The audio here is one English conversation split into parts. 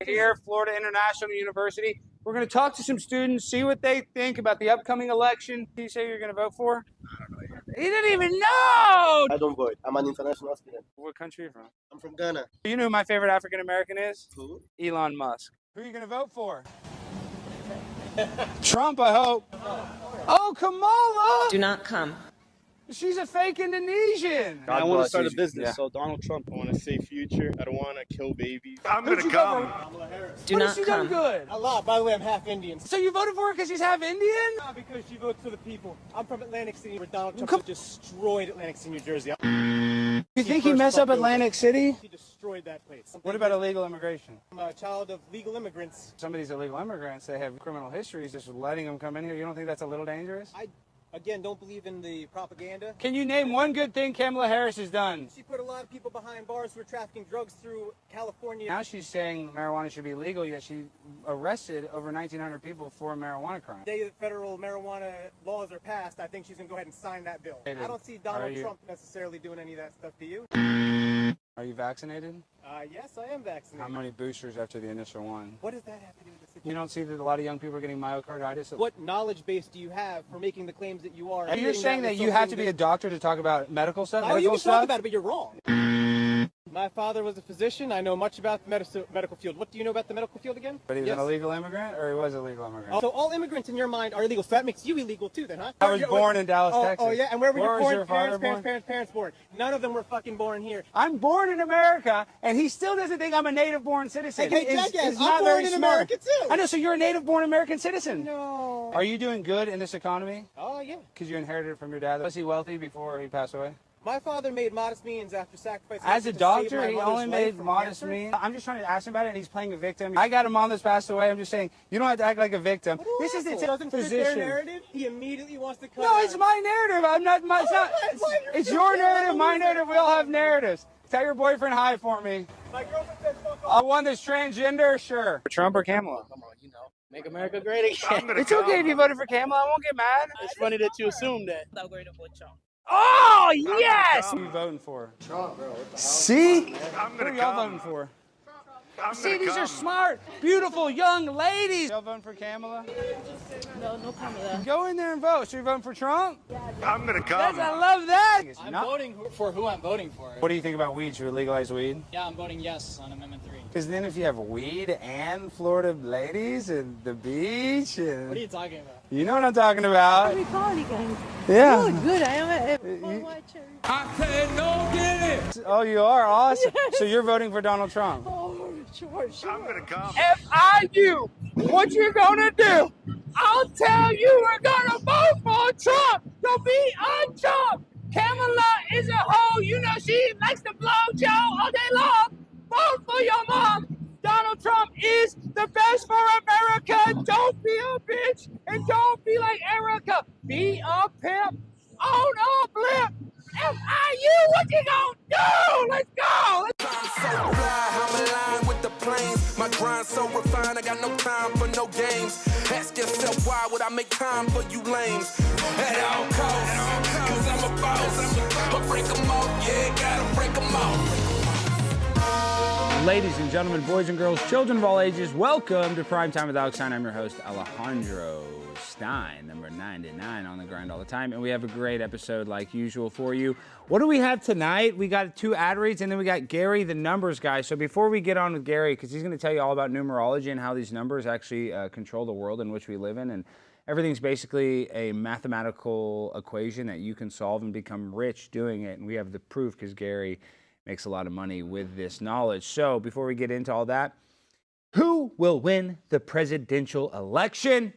Here, Florida International University. We're going to talk to some students, see what they think about the upcoming election. Who you say you're going to vote for? I don't know yet. He didn't even know! I don't vote. I'm an international student. What country are you from? I'm from Ghana. You know who my favorite African American is? Who? Elon Musk. Who are you going to vote for? Trump, I hope. Oh, Kamala! Do not come. She's a fake Indonesian. I want to start a business, so Donald Trump. I want a safe future. I don't want to kill babies. I'm going to come. Kamala Harris. Do not she come. done good? A lot. By the way, I'm half Indian. So you voted for her because she's half Indian? Not because she votes for the people. I'm from Atlantic City, where Donald Trump destroyed Atlantic City, New Jersey. You think he messed up Atlantic City? He destroyed that place. What about illegal immigration? I'm a child of legal immigrants. Some of these illegal immigrants, they have criminal histories, just letting them come in here. You don't think that's a little dangerous? I, again, don't believe in the propaganda. Can you name one good thing Kamala Harris has done? She put a lot of people behind bars who are trafficking drugs through California. Now she's saying marijuana should be legal, yet she arrested over 1,900 people for a marijuana crime. The day that federal marijuana laws are passed, I think she's going to go ahead and sign that bill. I don't see Donald Trump necessarily doing any of that stuff. Do you? Are you vaccinated? Yes, I am vaccinated. How many boosters after the initial one? What does that have to do with the situation? You don't see that a lot of young people are getting myocarditis? What knowledge base do you have for making the claims that you are? And you're saying that you have to be a doctor to talk about medical stuff? Oh, you can talk about it, but you're wrong. My father was a physician. I know much about the medical field. What do you know about the medical field again? But he was an illegal immigrant, or he was a legal immigrant? So all immigrants in your mind are illegal, so that makes you illegal too then, huh? I was born in Dallas, Texas. Oh, yeah? And where were your was your father born? parents born? None of them were fucking born here. I'm born in America, and he still doesn't think I'm a native-born citizen. Hey, jackass, I'm born in America too. I know, so you're a native-born American citizen. No. Are you doing good in this economy? Oh, yeah. Because you inherited it from your dad. Was he wealthy before he passed away? My father made modest means after sacrificing. As a doctor, he only made modest means. I'm just trying to ask him about it, and he's playing a victim. I got a mom that's passed away. I'm just saying, you don't have to act like a victim. This is the doesn't fit their narrative. He immediately wants to cut. No, it's my narrative. I'm not. It's your narrative. My narrative. We all have narratives. Tell your boyfriend hi for me. My girlfriend says fuck off. I want this transgender. Sure. Trump or Kamala? Come on, make America great again. It's okay if you voted for Kamala. I won't get mad. It's funny that you assume that. I'm going to vote Trump. Oh, yes! Who are you voting for? Trump, bro. What the hell? See? I'm Who going are to y'all come. voting for? See, These are smart, beautiful young ladies. Y'all voting for Kamala? No Kamala. Go in there and vote. So you're voting for Trump? I'm going to Yes, come. I love that. I'm voting for who I'm voting for. What do you think about weed? Should we legalize weed? Yeah, I'm voting yes on Amendment 3. Because then if you have weed and Florida ladies and the beach and... What are you talking about? You know what I'm talking about. Republican. Yeah. Good, I am a watcher. I said no get it. Oh, you are? Awesome. So you're voting for Donald Trump? Oh, sure. I'm going to come. If I do what you're gonna do, I'll tell you we're gonna vote for Trump. So be on Trump. Kamala is a hoe. You know she likes to blow Joe all day long. Vote for your mom. Donald Trump is the best for America. Don't be a bitch and don't be like Erica. Be a pimp. Own a blimp. FIU, what you gonna do? Let's go. I'm so fly, I'm aligned with the planes. My grind so refined, I got no time for no games. Ask yourself why would I make time for you lames? At all costs, cause I'm a boss. But break them off, yeah, gotta break them off. Ladies and gentlemen, boys and girls, children of all ages, welcome to Prime Time with Alex Stein. I'm your host, Alejandro Stein, number 99 on the grind all the time. And we have a great episode like usual for you. What do we have tonight? We got 2 ad reads, and then we got Gary, the numbers guy. So before we get on with Gary, because he's going to tell you all about numerology and how these numbers actually control the world in which we live in. And everything's basically a mathematical equation that you can solve and become rich doing it. And we have the proof because Gary makes a lot of money with this knowledge. So before we get into all that, who will win the presidential election?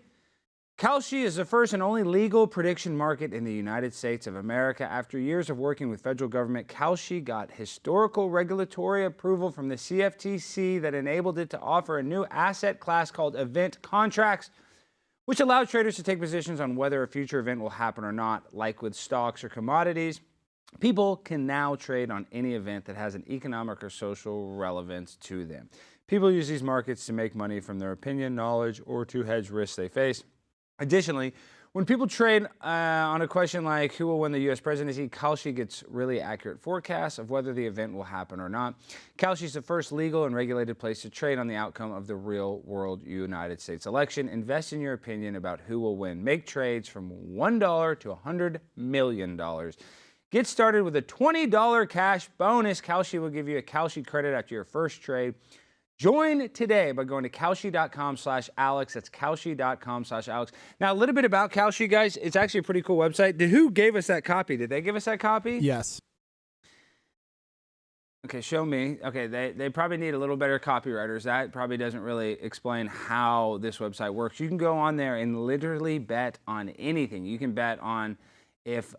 Kalshi is the first and only legal prediction market in the United States of America. After years of working with federal government, Kalshi got historical regulatory approval from the CFTC that enabled it to offer a new asset class called event contracts, which allow traders to take positions on whether a future event will happen or not. Like with stocks or commodities, people can now trade on any event that has an economic or social relevance to them. People use these markets to make money from their opinion, knowledge, or to hedge risks they face. Additionally, When people trade on a question like who will win the U.S. presidency, Kalshi gets really accurate forecasts of whether the event will happen or not. Kalshi is the first legal and regulated place to trade on the outcome of the real-world United States election. Invest in your opinion about who will win. Make trades from $1 to $100 million. Get started with a $20 cash bonus. Kalshi will give you a Kalshi credit after your first trade. Join today by going to Kalshi.com/Alex. That's Kalshi.com/Alex. Now, a little bit about Kalshi, guys. It's actually a pretty cool website. Who gave us that copy? Did they give us that copy? Yes. Okay, show me. Okay, they probably need a little better copywriters. That probably doesn't really explain how this website works. You can go on there and literally bet on anything. You can bet on if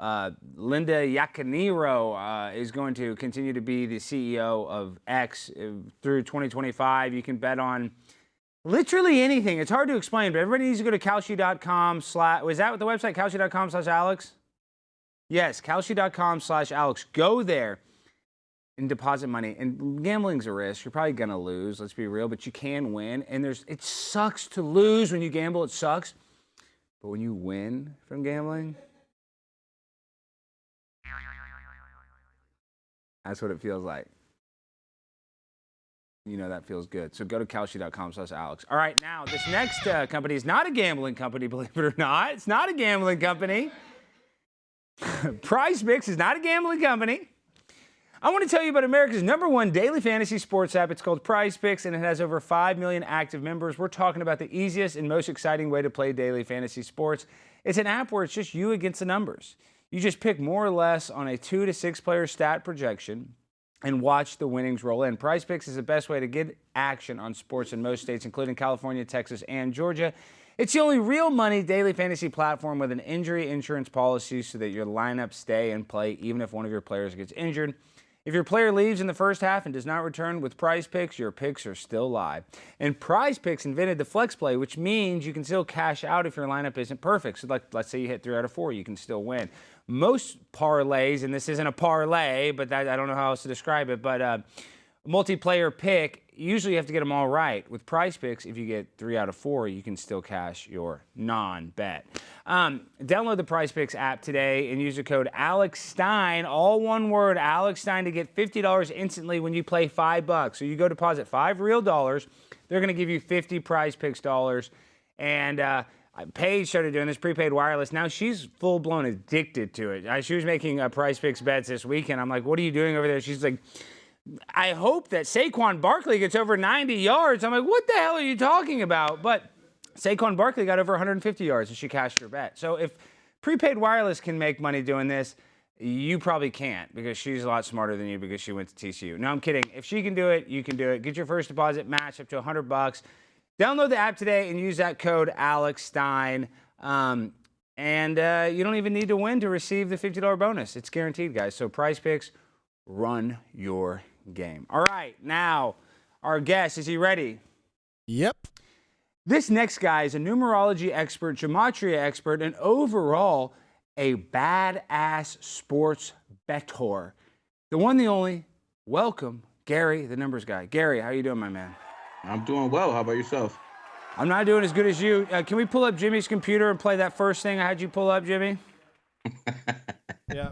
Linda Yaccanero is going to continue to be the CEO of X through 2025. You can bet on literally anything. It's hard to explain, but everybody needs to go to Kalshi.com/. Was that what the website? Kalshi.com/Alex? Yes, Kalshi.com/Alex. Go there and deposit money. And gambling's a risk. You're probably going to lose. Let's be real, but you can win. And it sucks to lose when you gamble. It sucks. But when you win from gambling, that's what it feels like. You know that feels good. So go to Kalshi.com/Alex. All right, now this next company is not a gambling company, believe it or not. It's not a gambling company. PrizePicks is not a gambling company. I want to tell you about America's #1 daily fantasy sports app. It's called PrizePicks, and it has over 5 million active members. We're talking about the easiest and most exciting way to play daily fantasy sports. It's an app where it's just you against the numbers. You just pick more or less on a 2 to 6 player stat projection and watch the winnings roll in. PrizePicks is the best way to get action on sports in most states, including California, Texas, and Georgia. It's the only real money daily fantasy platform with an injury insurance policy so that your lineups stay in play even if one of your players gets injured. If your player leaves in the first half and does not return with PrizePicks, your picks are still live. And PrizePicks invented the flex play, which means you can still cash out if your lineup isn't perfect. So let's say you hit 3 out of 4, you can still win. Most parlays, and this isn't a parlay, but I don't know how else to describe it, but multiplayer pick, usually you have to get them all right. With PrizePicks, if you get 3 out of 4, you can still cash your non-bet. Download the PrizePicks app today and use the code Alex Stein, all one word, Alex Stein, to get $50 instantly when you play $5. So you go deposit $5 real dollars, they're going to give you 50 PrizePicks dollars. And Paige started doing this prepaid wireless. Now she's full-blown addicted to it. She was making PrizePicks bets this weekend. I'm like, what are you doing over there? She's like, I hope that Saquon Barkley gets over 90 yards. I'm like, what the hell are you talking about? But Saquon Barkley got over 150 yards, and she cashed her bet. So if prepaid wireless can make money doing this, you probably can't, because she's a lot smarter than you because she went to TCU. No, I'm kidding. If she can do it, you can do it. Get your first deposit match up to $100. Download the app today and use that code Alex Stein. And you don't even need to win to receive the $50 bonus. It's guaranteed, guys. So PrizePicks, run your game. All right, now our guest, is he ready? Yep. This next guy is a numerology expert, gematria expert, and overall a badass sports bettor. The one, the only, welcome, Gary, the numbers guy. Gary, how you doing, my man? I'm doing well. How about yourself? I'm not doing as good as you. Can we pull up Jimmy's computer and play that first thing I had you pull up, Jimmy? Yeah.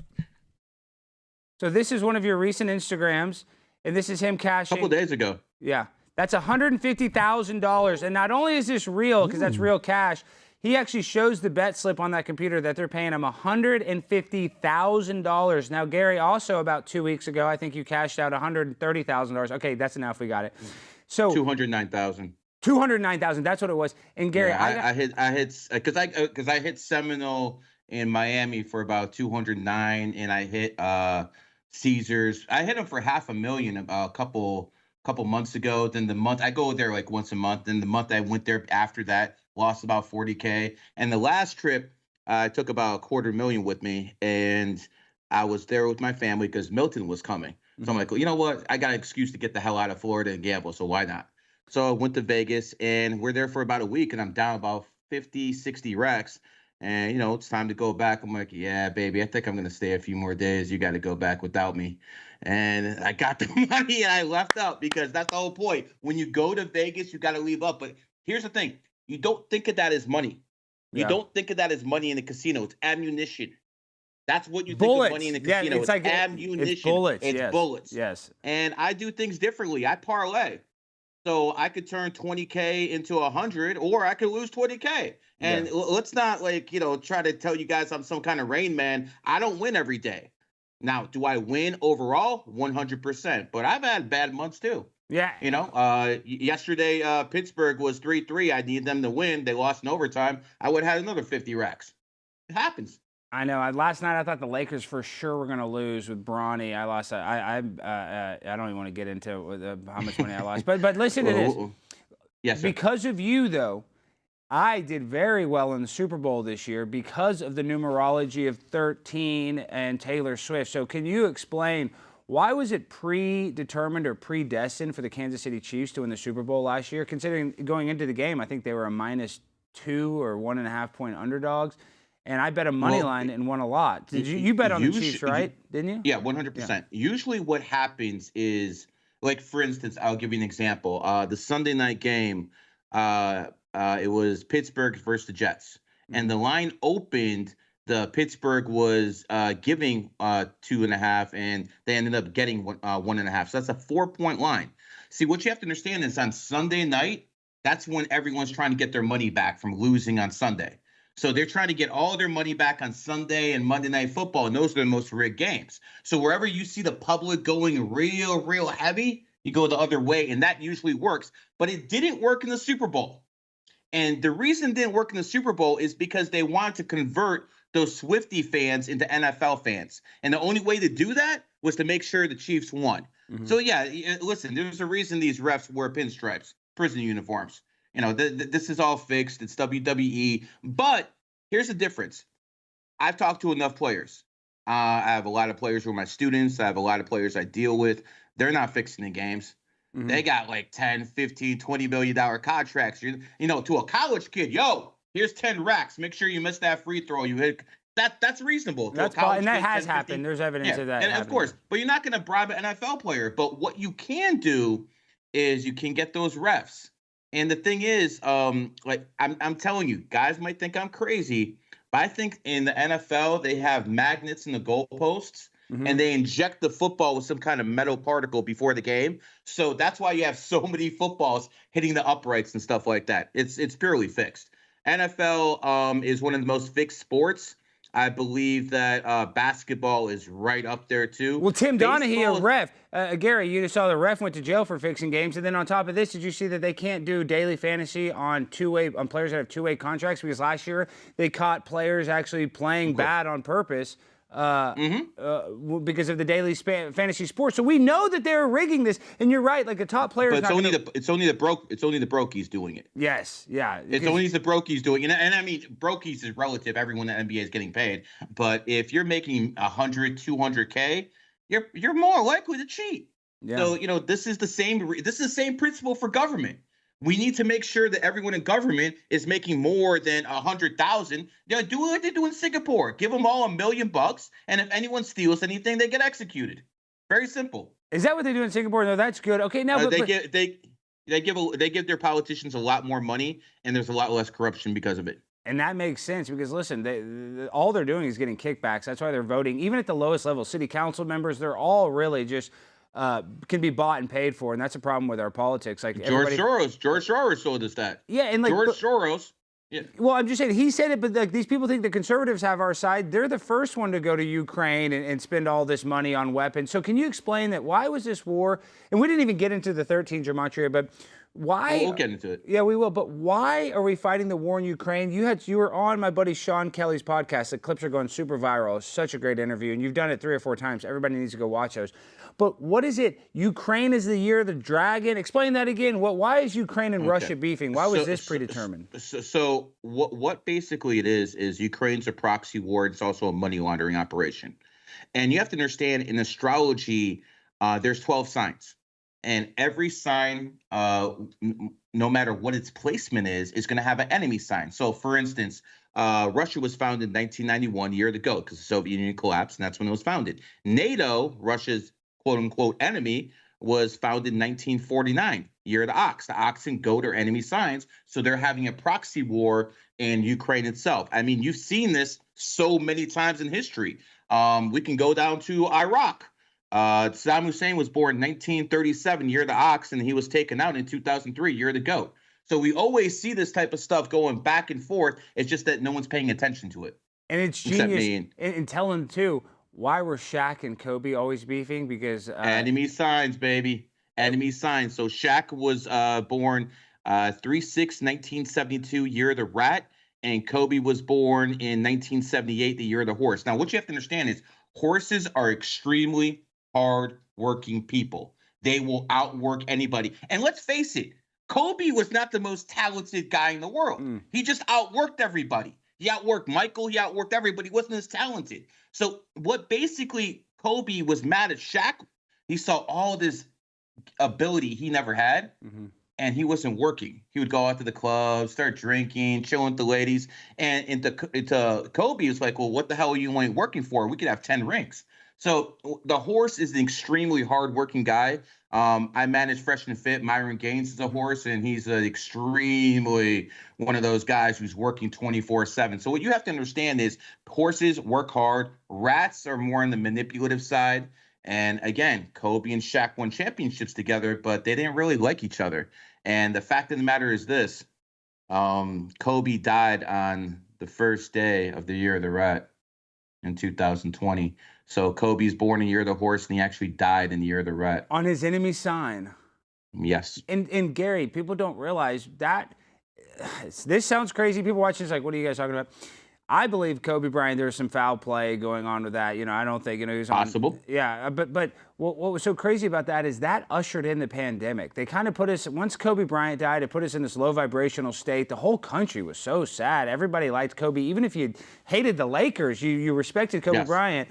So this is one of your recent Instagrams, and this is him cashing. A couple days ago. Yeah. That's $150,000. And not only is this real, because that's real cash, he actually shows the bet slip on that computer that they're paying him $150,000. Now, Gary, also about 2 weeks ago, I think you cashed out $130,000. Okay, that's enough. We got it. So 209,000. 209,000. That's what it was. And Gary, yeah, I hit because I hit Seminole in Miami for about 209, and I hit Caesars. I hit them for $500,000 a couple months ago. Then the month I go there like once a month. Then the month I went there after that, lost about $40K. And the last trip, I took about $250,000 with me, and I was there with my family because Milton was coming. So I'm like, well, you know what? I got an excuse to get the hell out of Florida and gamble, so why not? So I went to Vegas, and we're there for about a week, and I'm down about 50, 60 racks. And, you know, it's time to go back. I'm like, yeah, baby, I think I'm going to stay a few more days. You got to go back without me. And I got the money, and I left out because that's the whole point. When you go to Vegas, you got to leave up. But here's the thing. You don't think of that as money. You Yeah. don't think of that as money in the casino. It's ammunition. That's what you Bullets. think of money in the Yeah, casino. it's like ammunition. It's bullets. It's yes. bullets. Yes. And I do things differently. I parlay. So I could turn 20K into 100, or I could lose 20K. And let's not try to tell you guys I'm some kind of Rain Man. I don't win every day. Now, do I win overall? 100%. But I've had bad months too. Yeah. Yesterday, Pittsburgh was 3-3. I needed them to win. They lost in overtime. I would have had another 50 racks. It happens. I know. Last night I thought the Lakers for sure were going to lose with Bronny. I lost. I don't even want to get into how much money I lost. But listen to this. Yes, sir. Because of you, though, I did very well in the Super Bowl this year because of the numerology of 13 and Taylor Swift. So can you explain why was it predetermined or predestined for the Kansas City Chiefs to win the Super Bowl last year? Considering going into the game, I think they were a -2 or 1.5 point underdogs. And I bet a money line and won a lot. Did you bet on the Chiefs, right? Didn't you? Yeah, 100%. Usually what happens is, like, for instance, I'll give you an example. The Sunday night game, it was Pittsburgh versus the Jets. And the line opened, the Pittsburgh was giving 2.5, and they ended up getting 1.5. So that's a 4-point line. See, what you have to understand is on Sunday night, that's when everyone's trying to get their money back from losing on Sunday. So they're trying to get all their money back on Sunday and Monday Night Football, and those are the most rigged games. So wherever you see the public going real heavy, you go the other way, and that usually works. But it didn't work in the Super Bowl. And the reason it didn't work in the Super Bowl is because they wanted to convert those Swiftie fans into NFL fans. And the only way to do that was to make sure the Chiefs won. So, yeah, listen, there's a reason these refs wear pinstripes, prison uniforms. This is all fixed. It's WWE. But here's the difference. I've talked to enough players. I have a lot of players who are my students. I have a lot of players I deal with. They're not fixing the games. They got like 10, 15, $20 million contracts. To a college kid, here's 10 racks. Make sure you miss that free throw. You hit that's reasonable. That's and that has happened. There's evidence of that. And of course, but you're not going to bribe an NFL player. But what you can do is you can get those refs. And the thing is, I'm telling you, guys might think I'm crazy, but I think in the NFL, they have magnets in the goalposts, and they inject the football with some kind of metal particle before the game. So that's why you have so many footballs hitting the uprights and stuff like that. It's purely fixed. NFL is one of the most fixed sports. I believe that basketball is right up there, too. Well, Tim Donaghy, a ref. Gary, you just saw the ref went to jail for fixing games. And then on top of this, did you see that they can't do daily fantasy on players that have two-way contracts? Because last year they caught players actually playing bad on purpose because of the daily fantasy sports. So we know that they're rigging this. And you're right, like a top player. But it's only the brokies doing it. Yes, yeah. It's only the brokies doing it. And I mean, brokies is relative. Everyone in the NBA is getting paid. But if you're making 100, 200K, you're more likely to cheat. Yeah. So, this is the same principle for government. We need to make sure that everyone in government is making more than 100,000. Do what they do in Singapore. Give them all $1 million, and if anyone steals anything, they get executed. Very simple. Is that what they do in Singapore? No, that's good. Okay, now they give their politicians a lot more money, and there's a lot less corruption because of it. And that makes sense because, listen, all they're doing is getting kickbacks. That's why they're voting. Even at the lowest level, city council members, they're all really just can be bought and paid for, and that's a problem with our politics. Like George Soros told us that. Yeah, and Soros. Yeah. Well, I'm just saying he said it, but like these people think the conservatives have our side. They're the first one to go to Ukraine and spend all this money on weapons. So can you explain that? Why was this war? And we didn't even get into the 13 gematria, but why? We'll get into it. Yeah, we will. But why are we fighting the war in Ukraine? You were on my buddy Sean Kelly's podcast. The clips are going super viral. It's such a great interview, and you've done it 3 or 4 times. Everybody needs to go watch those. But what is it? Ukraine is the year of the dragon. Explain that again. Why is Ukraine and Russia beefing? Why was this predetermined? So what basically it is Ukraine's a proxy war. It's also a money laundering operation. And you have to understand in astrology, there's 12 signs. And every sign, no matter what its placement is going to have an enemy sign. So, for instance, Russia was founded in 1991, a year ago, because the Soviet Union collapsed, and that's when it was founded. NATO, Russia's quote-unquote enemy, was founded in 1949, year of the ox. The ox and goat are enemy signs, so they're having a proxy war in Ukraine itself. I mean, you've seen this so many times in history. We can go down to Iraq. Saddam Hussein was born in 1937, year of the ox, and he was taken out in 2003, year of the goat. So we always see this type of stuff going back and forth. It's just that no one's paying attention to it. And it's genius in telling, too, why were Shaq and Kobe always beefing? Because enemy signs, baby. Enemy signs. So Shaq was born 3/6/1972, year of the rat, and Kobe was born in 1978, the year of the horse. Now, what you have to understand is horses are extremely hard-working people. They will outwork anybody. And let's face it, Kobe was not the most talented guy in the world. He just outworked everybody. He outworked Michael. He outworked everybody. He wasn't as talented. So what basically Kobe was mad at Shaq, he saw all this ability he never had, and he wasn't working. He would go out to the club, start drinking, chilling with the ladies. And into Kobe, was like, well, what the hell are you ain't working for? We could have 10 rings. So the horse is an extremely hardworking guy. I manage Fresh and Fit. Myron Gaines is a horse, and he's extremely one of those guys who's working 24/7. So what you have to understand is horses work hard. Rats are more on the manipulative side. And again, Kobe and Shaq won championships together, but they didn't really like each other. And the fact of the matter is this. Kobe died on the first day of the year of the rat in 2020. So Kobe's born in the year of the horse, and he actually died in the year of the rat. On his enemy sign. Yes. And Gary, people don't realize that. This sounds crazy. People watch this like, what are you guys talking about? I believe Kobe Bryant, there's some foul play going on with that. You know, I don't think, he was possible. Yeah, but what was so crazy about that is that ushered in the pandemic. They kind of put us, once Kobe Bryant died, it put us in this low vibrational state. The whole country was so sad. Everybody liked Kobe. Even if you hated the Lakers, you respected Kobe Bryant.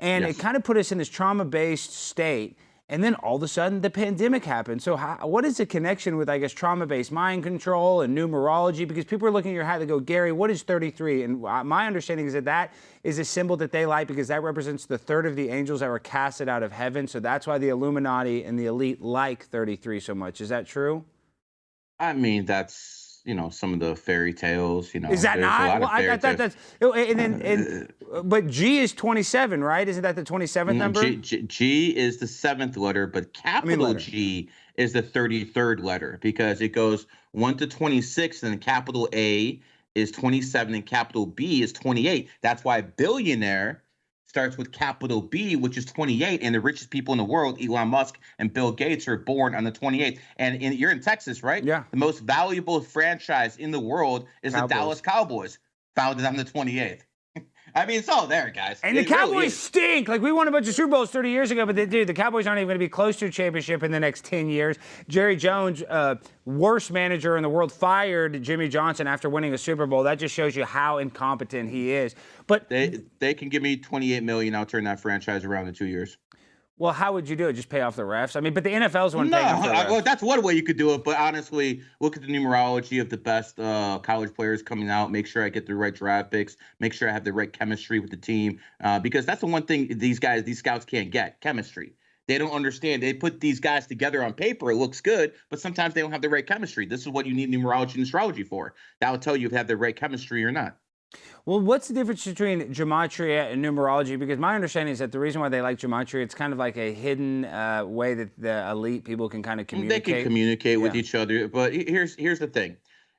And it kind of put us in this trauma-based state. And then all of a sudden, the pandemic happened. So what is the connection with, I guess, trauma-based mind control and numerology? Because people are looking at your hat, they go, Gary, what is 33? And my understanding is that is a symbol that they like because that represents the third of the angels that were casted out of heaven. So that's why the Illuminati and the elite like 33 so much. Is that true? I mean, that's, some of the fairy tales, Is that not? Well, I thought that's, but G is 27, right? Isn't that the 27th number? G is the 7th letter, but capital G is the 33rd letter because it goes 1 to 26, and capital A is 27 and capital B is 28. That's why billionaire starts with capital B, which is 28, and the richest people in the world, Elon Musk and Bill Gates, are born on the 28th. And you're in Texas, right? Yeah. The most valuable franchise in the world is the Dallas Cowboys, founded on the 28th. I mean, it's all there, guys. And the Cowboys stink. Like, we won a bunch of Super Bowls 30 years ago, but the Cowboys aren't even going to be close to a championship in the next 10 years. Jerry Jones, worst manager in the world, fired Jimmy Johnson after winning a Super Bowl. That just shows you how incompetent he is. But they can give me $28 million. I'll turn that franchise around in 2 years. Well, how would you do it? Just pay off the refs? I mean, but the NFL's one paying off the refs. Well, that's one way you could do it. But honestly, look at the numerology of the best college players coming out. Make sure I get the right draft picks. Make sure I have the right chemistry with the team. Because that's the one thing these scouts can't get, chemistry. They don't understand. They put these guys together on paper. It looks good, but sometimes they don't have the right chemistry. This is what you need numerology and astrology for. That will tell you if you have the right chemistry or not. Well, what's the difference between gematria and numerology? Because my understanding is that the reason why they like gematria, it's kind of like a hidden way that the elite people can kind of communicate. They can communicate with each other. But here's the thing.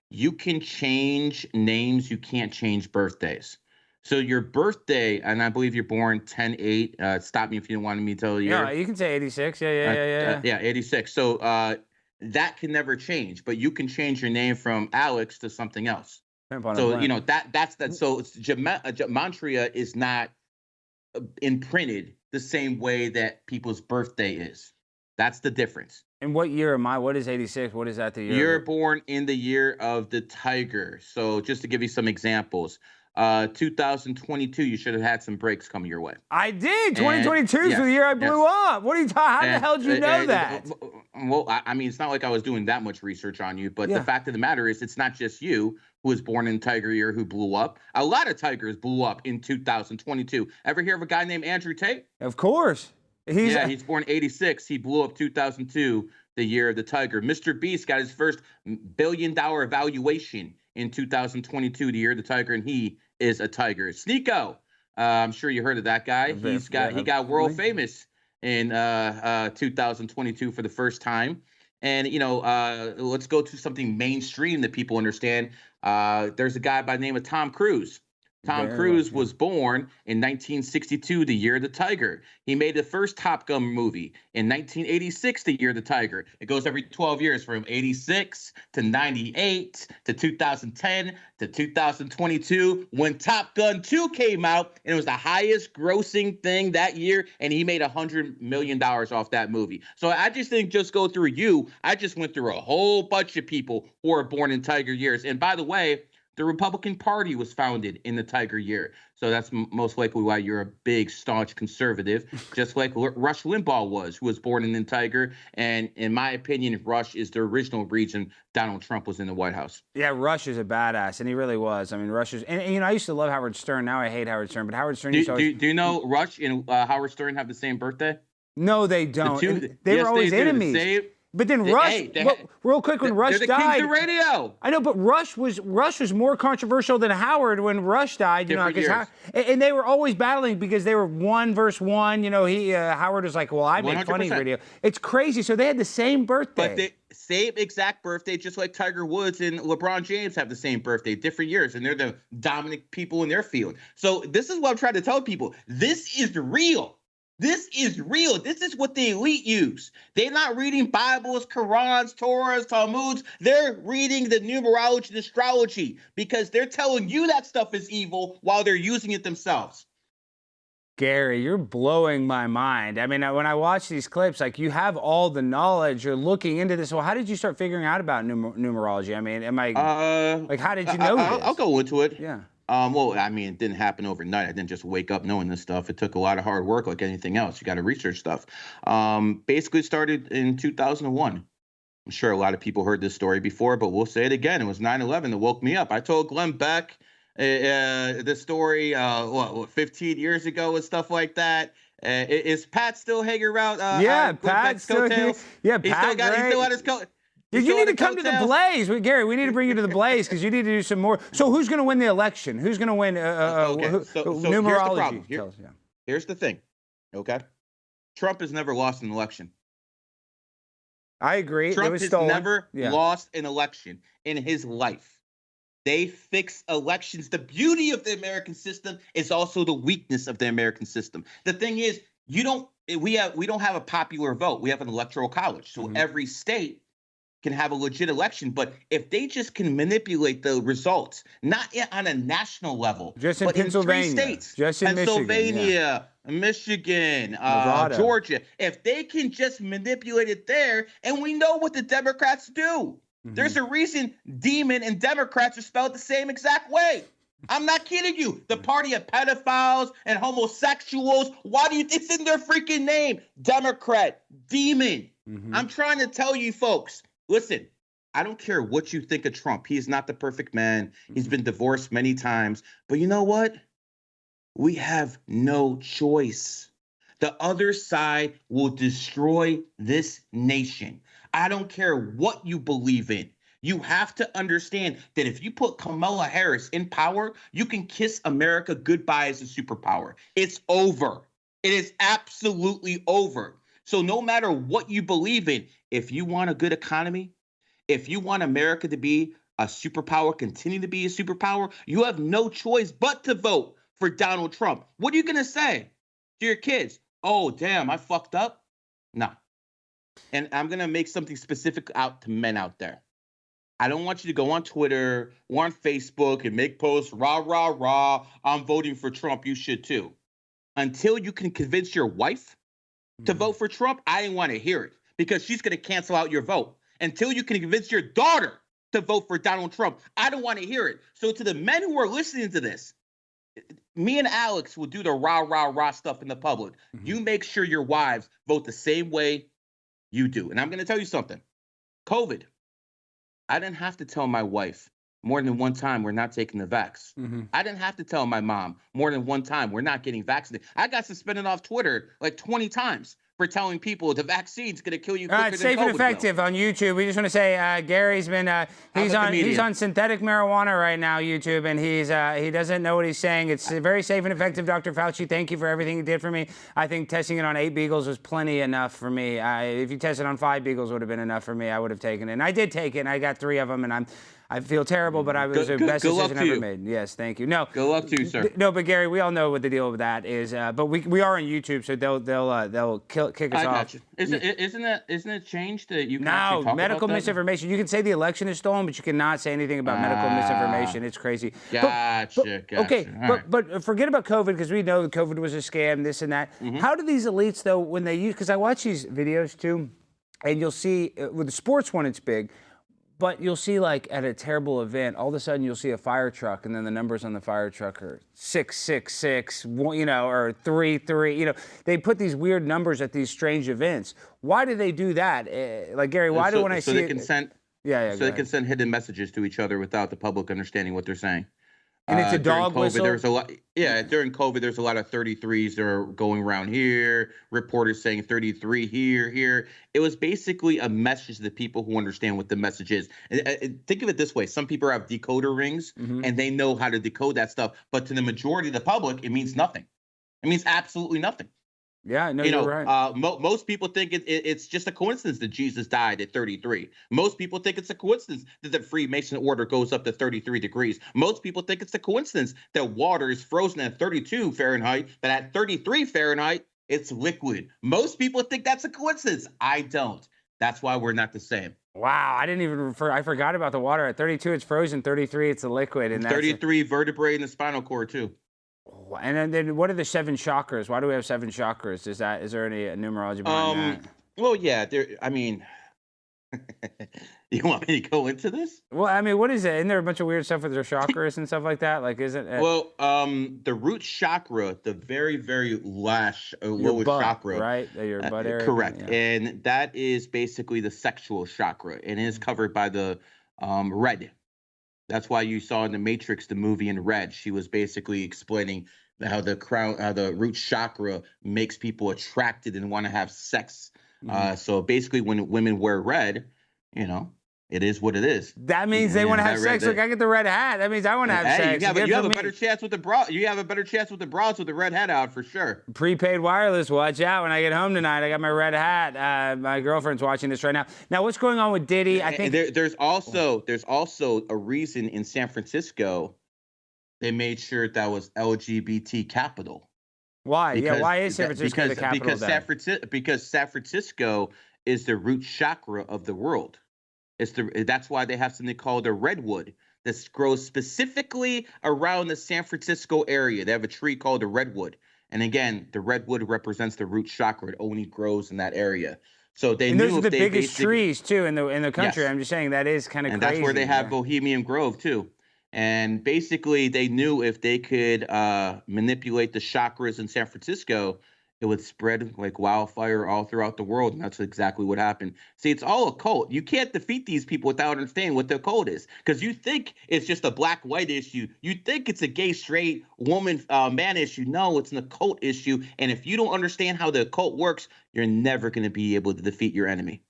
You can change names. You can't change birthdays. So your birthday, and I believe you're born 10/8. Stop me if you don't want me to tell you. Yeah, you can say 86. Yeah, 86. So that can never change. But you can change your name from Alex to something else. So that's that. So gematria is not imprinted the same way that people's birthday is. That's the difference. And what year am I? What is 86? What is that the year? You're born in the year of the tiger. So just to give you some examples, 2022, you should have had some breaks coming your way. I did. 2022 is the year I blew up. What are you talking? How the hell did you know that? Well, I mean, it's not like I was doing that much research on you, but the fact of the matter is, it's not just you who was born in Tiger year who blew up. A lot of Tigers blew up in 2022. Ever hear of a guy named Andrew Tate? Of course. He's born 86. He blew up 2002, the year of the tiger. Mr. Beast got his first $1 billion valuation in 2022, the year of the tiger, and he is a tiger. Sneeko, I'm sure you heard of that guy. He got world famous in 2022 for the first time. And, let's go to something mainstream that people understand. There's a guy by the name of Tom Cruise. Tom Cruise was born in 1962, the year of the tiger. He made the first Top Gun movie in 1986, the year of the tiger. It goes every 12 years from 86 to 98 to 2010 to 2022 when Top Gun 2 came out, and it was the highest grossing thing that year, and he made $100 million off that movie. So I just didn't just go through you. I just went through a whole bunch of people who were born in tiger years. And by the way, the Republican Party was founded in the tiger year. So that's most likely why you're a big, staunch conservative, just like Rush Limbaugh was, who was born in the tiger. And in my opinion, Rush is the original reason Donald Trump was in the White House. Yeah, Rush is a badass, and he really was. I mean, Rush is, and I used to love Howard Stern. Now I hate Howard Stern, but Howard Stern used to always... Do you know Rush and Howard Stern have the same birthday? No, they don't. They were always enemies. But then Rush, real quick, when Rush died, they're the kings of radio. I know, but Rush was more controversial than Howard when Rush died. And they were always battling because they were one versus one. Howard was like, "Well, I make 100%. Funny radio." It's crazy. So they had the same birthday. But the same exact birthday, just like Tiger Woods and LeBron James have the same birthday, different years, and they're the dominant people in their field. So this is what I'm trying to tell people. This is real. This is real. This is what the elite use. They're not reading Bibles, Qurans, Torahs, Talmuds. They're reading the numerology and astrology because they're telling you that stuff is evil while they're using it themselves. Gary, you're blowing my mind. I mean, when I watch these clips, like, you have all the knowledge. You're looking into this. Well, how did you start figuring out about numerology? I mean, how did you know this? I'll go into it. Yeah. Well, I mean, it didn't happen overnight. I didn't just wake up knowing this stuff. It took a lot of hard work like anything else. You got to research stuff. Basically started in 2001. I'm sure a lot of people heard this story before, but we'll say it again. It was 9/11 that woke me up. I told Glenn Beck the story, 15 years ago and stuff like that. Is Pat still hanging around? Pat still. Yeah, Pat. He still got his coat. You need to come to the Blaze. Gary, we need to bring you to the Blaze because you need to do some more. So who's going to win the election? Who's going to win numerology? Here's the thing, okay? Trump has never lost an election. I agree. Trump has never lost an election in his life. They fix elections. The beauty of the American system is also the weakness of the American system. The thing is, we don't have a popular vote. We have an electoral college. So every state can have a legit election, but if they just can manipulate the results, not on a national level, just in Pennsylvania, in 3 states, just in Pennsylvania, Michigan, Georgia, if they can just manipulate it there, and we know what the Democrats do. There's a reason demon and Democrats are spelled the same exact way. I'm not kidding you. The party of pedophiles and homosexuals. Why do you? It's in their freaking name. Democrat, demon. I'm trying to tell you folks. Listen, I don't care what you think of Trump. He's not the perfect man. He's been divorced many times. But you know what? We have no choice. The other side will destroy this nation. I don't care what you believe in. You have to understand that if you put Kamala Harris in power, you can kiss America goodbye as a superpower. It's over. It is absolutely over. So no matter what you believe in, if you want a good economy, if you want America to be a superpower, continue to be a superpower, you have no choice but to vote for Donald Trump. What are you going to say to your kids? Oh, damn, I fucked up? No. And I'm going to make something specific out to men out there. I don't want you to go on Twitter or on Facebook and make posts, rah, rah, rah, I'm voting for Trump, you should too. Until you can convince your wife to vote for Trump, I didn't want to hear it because she's going to cancel out your vote. Until you can convince your daughter to vote for Donald Trump, I don't want to hear it. So to the men who are listening to this, me and Alex will do the rah, rah, rah stuff in the public. You make sure your wives vote the same way you do. And I'm going to tell you something. COVID, I didn't have to tell my wife more than one time we're not taking the vax. Mm-hmm. I didn't have to tell my mom more than one time we're not getting vaccinated. I got suspended off Twitter like 20 times for telling people the vaccine's going to kill you quicker It's than safe COVID and effective will. on YouTube. We just want to say Gary's been he's on synthetic marijuana right now, YouTube, and he doesn't know what he's saying. It's very safe and effective, Dr. Fauci. Thank you for everything you did for me. I think testing it on 8 beagles was plenty enough for me. If you tested on 5 beagles, would have been enough for me. I would have taken it, and I did take it. And I got 3 of them, and I feel terrible, but it was the best decision ever made. Yes, thank you. No, go up to you, sir. No, but Gary, we all know what the deal with that is. But we are on YouTube, so they'll kick us off. I got you. Isn't it changed that you can actually talk medical about that? misinformation. You can say the election is stolen, but you cannot say anything about medical misinformation. It's crazy. Gotcha. Okay, right. but forget about COVID because we know that COVID was a scam, this and that. Mm-hmm. How do these elites though, when they use? Because I watch these videos too, and you'll see with the sports one, it's big. But you'll see, like, at a terrible event, all of a sudden you'll see a fire truck, and then the numbers on the fire truck are 666, or 33. They put these weird numbers at these strange events. Why do they do that? Like, Gary, why do when I see they it? Can send, so they can send hidden messages to each other without the public understanding what they're saying. And it's a dog whistle? There was a lot, during COVID, there's a lot of 33s that are going around here, reporters saying 33 here. It was basically a message to the people who understand what the message is. Think of it this way. Some people have decoder rings, and they know how to decode that stuff. But to the majority of the public, it means nothing. It means absolutely nothing. Yeah, no, you're right. Most people think it's just a coincidence that Jesus died at 33. Most people think it's a coincidence that the Freemason order goes up to 33 degrees. Most people think it's a coincidence that water is frozen at 32 Fahrenheit, but at 33 Fahrenheit, it's liquid. Most people think that's a coincidence. I don't. That's why we're not the same. Wow, I forgot about the water. At 32, it's frozen. 33, it's a liquid. And 33 vertebrae in the spinal cord, too. And then what are the 7 chakras? Why do we have 7 chakras? Is there any numerology behind that? Well, yeah. You want me to go into this? Well, I mean, what is it? Isn't there a bunch of weird stuff with their chakras and stuff like that? Like, isn't it? Well, the root chakra, the very, very lowest chakra, right? Your butt area. Correct, yeah. And that is basically the sexual chakra, and it is covered by the red. That's why you saw in the Matrix, the movie in red, she was basically explaining how the root chakra makes people attracted and want to have sex. So basically, when women wear red, it is what it is. That means they want to have sex. Look, I get the red hat. That means I want to have sex. You have a better chance with the bra. You have a better chance with the bras with the red hat out for sure. Prepaid wireless. Watch out when I get home tonight. I got my red hat. My girlfriend's watching this right now. Now, what's going on with Diddy? I think there's also a reason in San Francisco they made sure that was LGBT capital. Why? Why is San Francisco the capital? Because San Francisco is the root chakra of the world. That's why they have something called a redwood that grows specifically around the San Francisco area. They have a tree called a redwood. And again, the redwood represents the root chakra. It only grows in that area. So they knew those are the biggest trees too in the country. Yes. I'm just saying that is kind of crazy. And that's where they have Bohemian Grove too. And basically they knew if they could manipulate the chakras in San Francisco, it would spread like wildfire all throughout the world. And that's exactly what happened. See, it's all a cult. You can't defeat these people without understanding what the cult is. Because you think it's just a black-white issue. You think it's a gay, straight, woman, man issue. No, it's an occult issue. And if you don't understand how the occult works, you're never going to be able to defeat your enemy.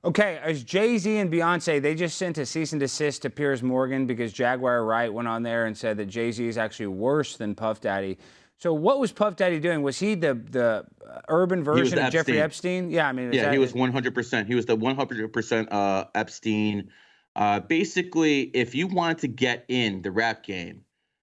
Okay, as Jay-Z and Beyonce, they just sent a cease and desist to Piers Morgan because Jaguar Wright went on there and said that Jay-Z is actually worse than Puff Daddy. So what was Puff Daddy doing? Was he the urban version of Jeffrey Epstein? Yeah, I mean, he was 100%. He was the 100% Epstein. Basically, if you wanted to get in the rap game,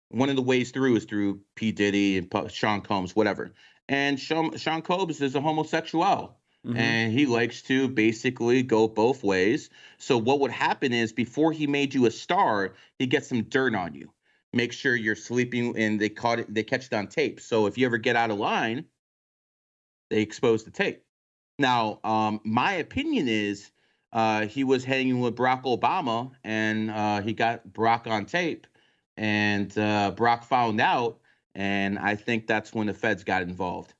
one of the ways through is through P. Diddy and Sean Combs, whatever. And Sean Combs is a homosexual. Mm-hmm. And he likes to basically go both ways. So what would happen is before he made you a star, he gets some dirt on you. Make sure you're sleeping, and they catch it on tape. So if you ever get out of line, they expose the tape. Now, my opinion is he was hanging with Barack Obama, and he got Barack on tape, and Barack found out, and I think that's when the feds got involved.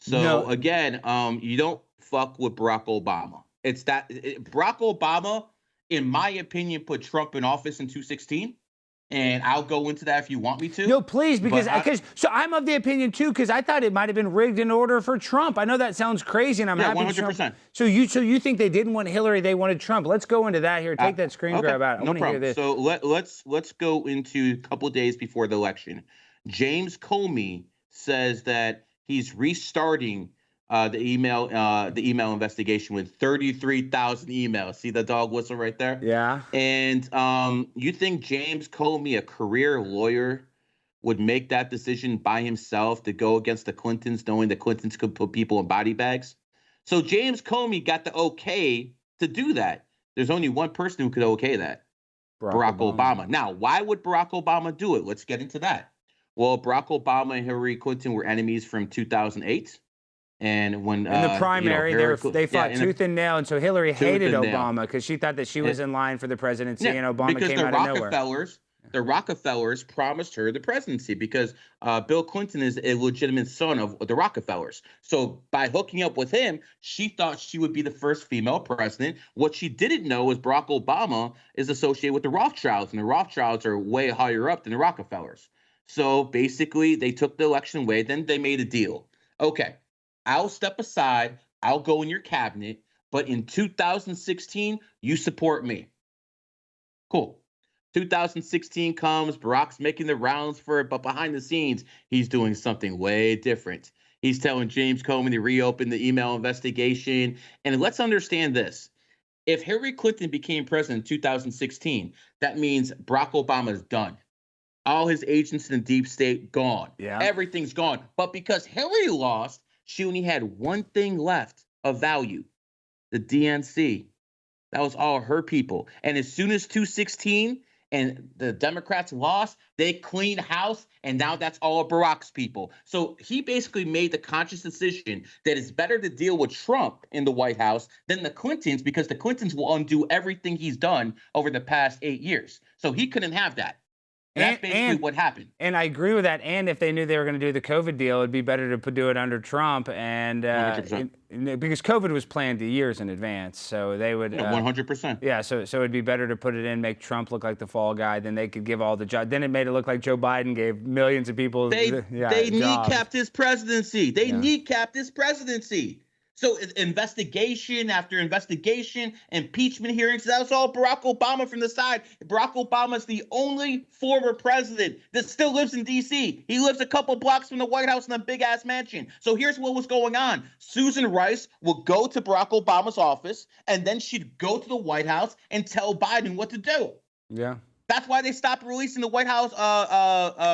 So again, you don't fuck with Barack Obama. Barack Obama in my opinion, put Trump in office in 2016. And I'll go into that if you want me to. No, please, because so I'm of the opinion too, because I thought it might have been rigged in order for Trump. I know that sounds crazy, and I'm happy. 100%. Trump. So you think they didn't want Hillary, they wanted Trump? Let's go into that here. Take that screen grab out. I want to hear this. So let's go into a couple of days before the election. James Comey says that he's restarting the email investigation with 33,000 emails. See the dog whistle right there? Yeah. And you think James Comey, a career lawyer, would make that decision by himself to go against the Clintons, knowing the Clintons could put people in body bags? So James Comey got the okay to do that. There's only one person who could okay that. Barack Obama. Now, why would Barack Obama do it? Let's get into that. Well, Barack Obama and Hillary Clinton were enemies from 2008. And when in the primary, they fought tooth and nail, and so Hillary hated Obama because she thought that she was in line for the presidency, and Obama came out of nowhere. The Rockefellers promised her the presidency because Bill Clinton is a legitimate son of the Rockefellers. So by hooking up with him, she thought she would be the first female president. What she didn't know is Barack Obama is associated with the Rothschilds, and the Rothschilds are way higher up than the Rockefellers. So basically, they took the election away. Then they made a deal. Okay. I'll step aside, I'll go in your cabinet, but in 2016, you support me. Cool. 2016 comes, Barack's making the rounds for it, but behind the scenes, he's doing something way different. He's telling James Comey to reopen the email investigation. And let's understand this. If Hillary Clinton became president in 2016, that means Barack Obama is done. All his agents in the deep state, gone. Yeah. Everything's gone. But because Hillary lost, she only had one thing left of value, the DNC. That was all her people. And as soon as 2016 and the Democrats lost, they cleaned house, and now that's all of Barack's people. So he basically made the conscious decision that it's better to deal with Trump in the White House than the Clintons, because the Clintons will undo everything he's done over the past 8 years. So he couldn't have that. That's basically what happened. And I agree with that. And if they knew they were going to do the COVID deal, it'd be better to do it under Trump. And because COVID was planned years in advance, so they would 100%. Yeah, so it'd be better to put it in, make Trump look like the fall guy. Then they could give all the jobs. Then it made it look like Joe Biden gave millions of people. They kneecapped his presidency. They kneecapped his presidency. So investigation after investigation, impeachment hearings, that was all Barack Obama from the side. Barack Obama is the only former president that still lives in D.C. He lives a couple blocks from the White House in a big-ass mansion. So here's what was going on. Susan Rice would go to Barack Obama's office, and then she'd go to the White House and tell Biden what to do. Yeah. That's why they stopped releasing the White House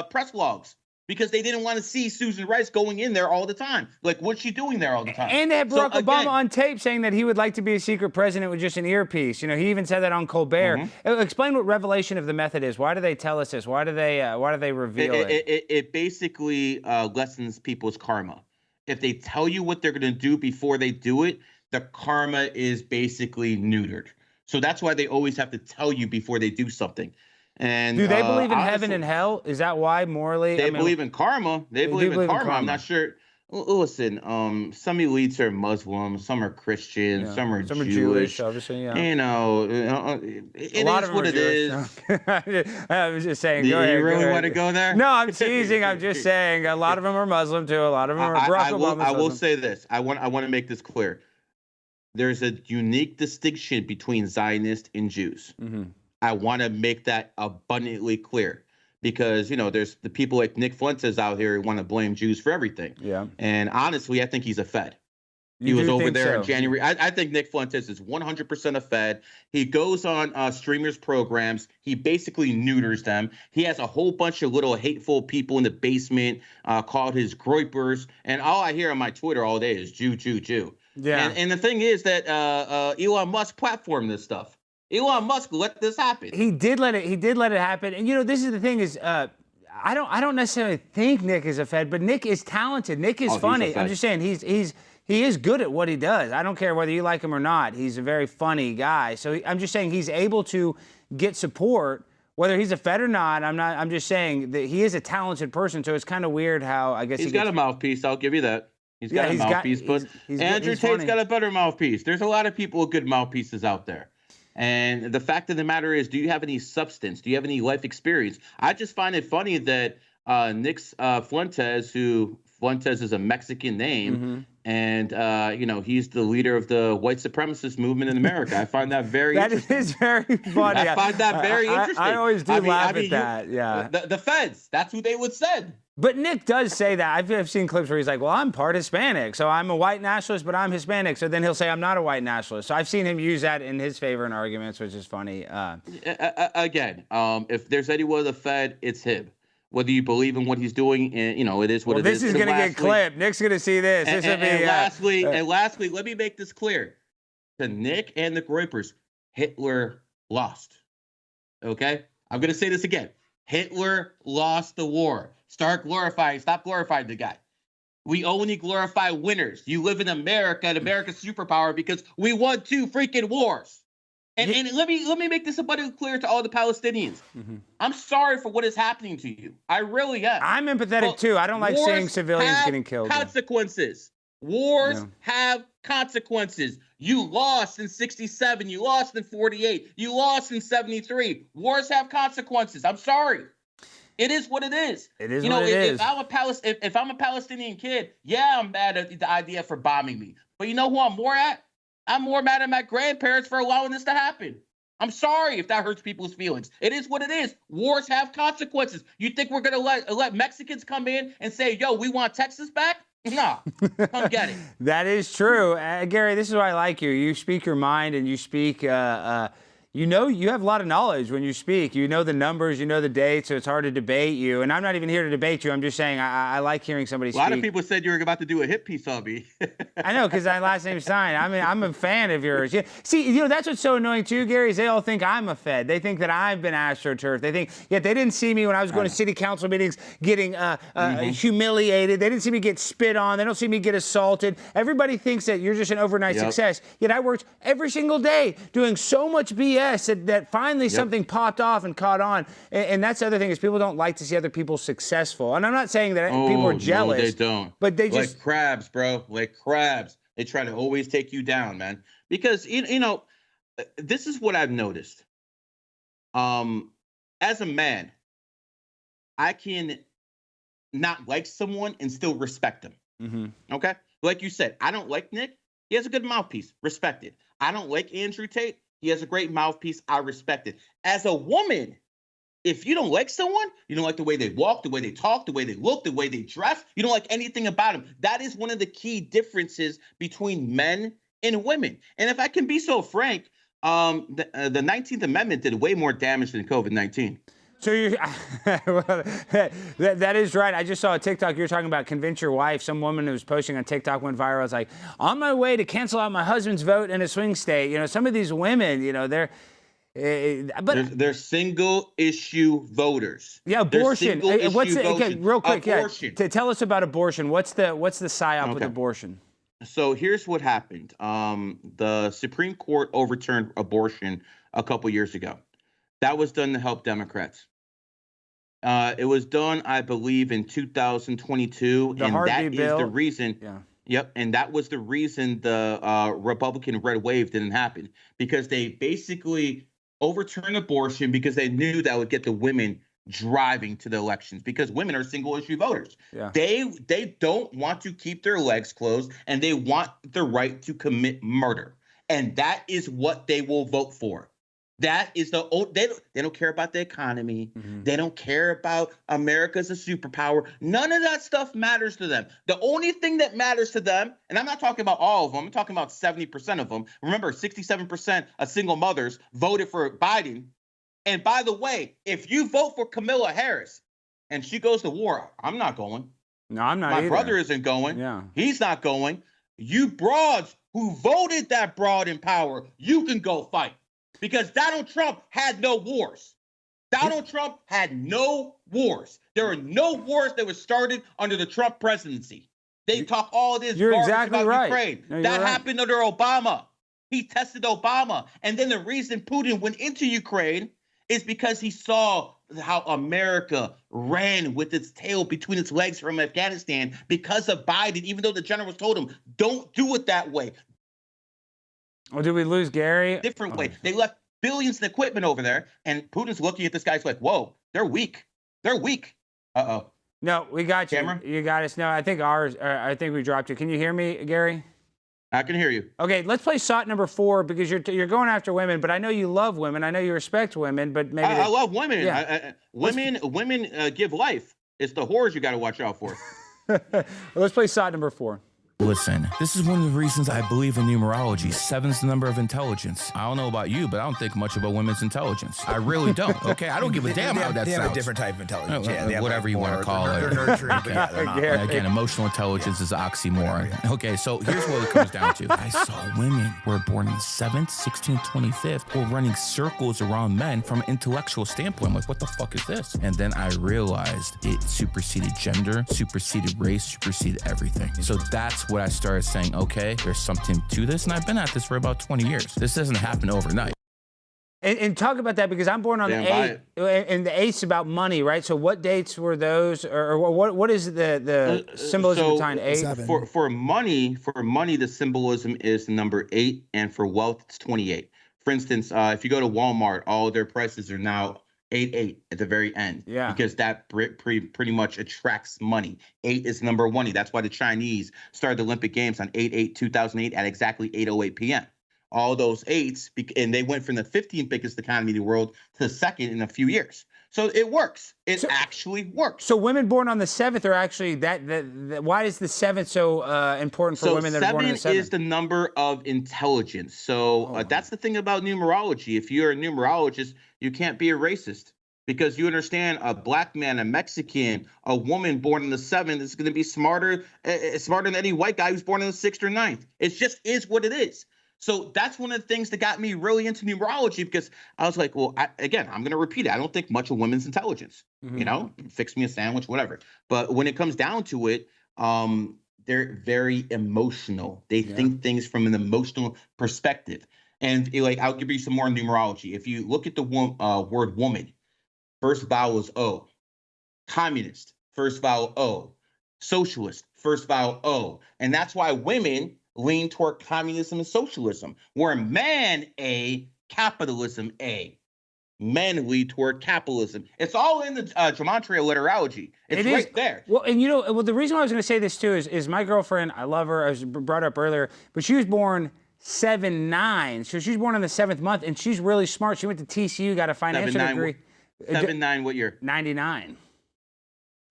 press logs. Because they didn't want to see Susan Rice going in there all the time. Like, what's she doing there all the time? And they had Barack Obama on tape saying that he would like to be a secret president with just an earpiece. You know, he even said that on Colbert. Explain what revelation of the method is. Why do they tell us this? Why do they reveal it? It basically lessens people's karma. If they tell you what they're going to do before they do it, the karma is basically neutered. So that's why they always have to tell you before they do something. And do they believe in heaven and hell? Is that why morally? They believe in karma. They believe in karma. I'm not sure. Listen, some elites are Muslim, some are Christian, some are Jewish. Obviously, yeah. You know, it is what it is. I was just saying. Do you really want to go there? No, I'm teasing. I'm just saying. A lot of them are Muslim too. A lot of them are Barack Obama. I will say this. I want to make this clear. There's a unique distinction between Zionists and Jews. I want to make that abundantly clear because, you know, there's the people like Nick Fuentes out here who want to blame Jews for everything. Yeah. And honestly, I think he's a Fed. He was over there in January. I think Nick Fuentes is 100% a Fed. He goes on streamers programs. He basically neuters them. He has a whole bunch of little hateful people in the basement called his groypers. And all I hear on my Twitter all day is Jew, Jew, Jew. Yeah. And the thing is that Elon Musk platformed this stuff. Elon Musk let this happen. He did let it happen. And you know, this is the thing is, I don't necessarily think Nick is a Fed, but Nick is talented. Nick is funny. I'm just saying he is good at what he does. I don't care whether you like him or not. He's a very funny guy. So I'm just saying he's able to get support, whether he's a Fed or not. I'm just saying that he is a talented person. So it's kind of weird how I guess he's got a mouthpiece. I'll give you that. He's got a mouthpiece, but Andrew Tate's got a better mouthpiece. There's a lot of people with good mouthpieces out there. And the fact of the matter is, do you have any substance? Do you have any life experience? I just find it funny that Nick Fuentes, who Fuentes is a Mexican name, and he's the leader of the white supremacist movement in America. I find that very interesting. That is very funny. I find that very interesting. I always do laugh at that. Yeah. The feds, that's who they would send. But Nick does say that. I've seen clips where he's like, well, I'm part Hispanic, so I'm a white nationalist, but I'm Hispanic. So then he'll say I'm not a white nationalist. So I've seen him use that in his favor in arguments, which is funny. Again, if there's anyone of the Fed, it's him. Whether you believe in what he's doing, it is what it is. This is going to get clipped. Nick's going to see this. Lastly, let me make this clear. To Nick and the Groypers, Hitler lost. Okay? I'm going to say this again. Hitler lost the war. Stop glorifying the guy. We only glorify winners. You live in America, and America's superpower because we won 2 freaking wars. And let me make this abundantly clear to all the Palestinians. I'm sorry for what is happening to you. I really am. I'm empathetic too. I don't like seeing civilians getting killed. Consequences. Wars have consequences. You lost in 67. You lost in 48. You lost in 73. Wars have consequences. I'm sorry. It is what it is. It is what it is. If I'm a Palestinian kid, yeah, I'm mad at the IDF for bombing me. But you know who I'm more at? I'm more mad at my grandparents for allowing this to happen. I'm sorry if that hurts people's feelings. It is what it is. Wars have consequences. You think we're going to let Mexicans come in and say, yo, we want Texas back? Nah, come get it. That is true. Gary, this is why I like you. You speak your mind and you speak you have a lot of knowledge when you speak. You know the numbers, you know the dates, so it's hard to debate you. And I'm not even here to debate you. I'm just saying I like hearing somebody speak. A lot of people said you were about to do a hit piece on me. I know, because my last name's Stein. I mean, I'm a fan of yours. Yeah. See, that's what's so annoying too, Gary, is they all think I'm a Fed. They think that I've been AstroTurf. They think, yet they didn't see me when I was going to city council meetings getting humiliated. They didn't see me get spit on. They don't see me get assaulted. Everybody thinks that you're just an overnight success. Yet I worked every single day doing so much BS that finally something popped off and caught on. And that's the other thing is people don't like to see other people successful. And I'm not saying that people are jealous. No, they don't. But they just... Like crabs, bro. Like crabs. They try to always take you down, man. Because, this is what I've noticed. As a man, I can not like someone and still respect them. Okay? Like you said, I don't like Nick. He has a good mouthpiece. Respect it. I don't like Andrew Tate. He has a great mouthpiece. I respect it. As a woman, if you don't like someone, you don't like the way they walk, the way they talk, the way they look, the way they dress, you don't like anything about them. That is one of the key differences between men and women. And if I can be so frank, the 19th Amendment did way more damage than COVID-19. So that is right. I just saw a TikTok. You're talking about convince your wife. Some woman who was posting on TikTok went viral. It's like, on my way to cancel out my husband's vote in a swing state. Some of these women, they're single issue voters. Yeah, abortion. Real quick, abortion. Tell us about abortion. What's the psyop with abortion? So here's what happened. The Supreme Court overturned abortion a couple years ago. That was done to help Democrats. It was done, I believe, in 2022, and that is the reason. Yeah. Yep, and that was the reason the Republican red wave didn't happen, because they basically overturned abortion because they knew that would get the women driving to the elections, because women are single issue voters. Yeah. They don't want to keep their legs closed, and they want the right to commit murder, and that is what they will vote for. That is they don't care about the economy. They don't care about America as a superpower. None of that stuff matters to them. The only thing that matters to them, and I'm not talking about all of them, I'm talking about 70% of them. Remember, 67% of single mothers voted for Biden. And by the way, if you vote for Kamala Harris and she goes to war, I'm not going. No, I'm not My either. brother isn't going. Yeah. He's not going. You broads who voted that broad in power, you can go fight. Because Donald Trump had no wars. Donald Trump had no wars. There were no wars that were started under the Trump presidency. They talk all this garbage about Ukraine. No, that happened under Obama. He tested Obama. And then the reason Putin went into Ukraine is because he saw how America ran with its tail between its legs from Afghanistan because of Biden, even though the generals told him, don't do it that way. Or did we lose Gary? Different way. They left billions in equipment over there, and Putin's looking at this guy's like, whoa, they're weak. They're weak. Uh-oh. No, we got you. Camera? You got us. No, I think I think we dropped you. Can you hear me, Gary? I can hear you. Okay, let's play SOT number 4 because you're going after women, but I know you love women. I know you respect women, but maybe I love women. Yeah. Women give life. It's the whores you got to watch out for. Well, let's play SOT number 4. Listen, this is one of the reasons I believe in numerology. 7's the number of intelligence. I don't know about you, but I don't think much about women's intelligence. I really don't. Okay, I don't give a damn how that they sounds. have a different type of intelligence. Yeah, they have whatever like you want to call it. They're nurturing, but yeah, they're not. Again, emotional intelligence is oxymoron. Okay, so here's what it comes down to. I saw women who were born on the 7th, 16th, 25th, who were running circles around men from an intellectual standpoint. I'm like, what the fuck is this? And then I realized it superseded gender, superseded race, superseded everything. So that's what I started saying. Okay, there's something to this, and I've been at this for about 20 years. This doesn't happen overnight. And talk about that because I'm born on the 8th, and the 8th's about money, right? So what dates were those, or what is the symbolism behind 8? For money, the symbolism is the number 8, and for wealth, it's 28. For instance, if you go to Walmart, all their prices are now 8 at the very end. Yeah. Because that pretty much attracts money. 8 is number 1. That's why the Chinese started the Olympic Games on 8/8/2008 at exactly 8:08 p.m. All those 8s, and they went from the 15th biggest economy in the world to the 2nd in a few years. So it works. It actually works. So women born on the 7th are actually why is the 7th so important for women that are born on the 7th? 7 is the number of intelligence. So that's the thing about numerology. If you're a numerologist, you can't be a racist because you understand a black man, a Mexican, a woman born on the 7th is going to be smarter than any white guy who's born on the 6th or 9th. It just is what it is. So that's one of the things that got me really into numerology because I was like, well, I'm going to repeat it. I don't think much of women's intelligence, fix me a sandwich, whatever. But when it comes down to it, they're very emotional. They think things from an emotional perspective. And I'll give you some more numerology. If you look at the word woman, first vowel is O. Communist, first vowel O. Socialist, first vowel O. And that's why women lean toward communism and socialism, where men capitalism men lead toward capitalism. It's all in the gematria literology. It's right there. Well, and the reason why I was going to say this too is my girlfriend, I love her, I was brought up earlier, but she was born 7/9, so she was born in the 7th month, and she's really smart. She went to TCU, got a financial degree. 7/9, what year? 99.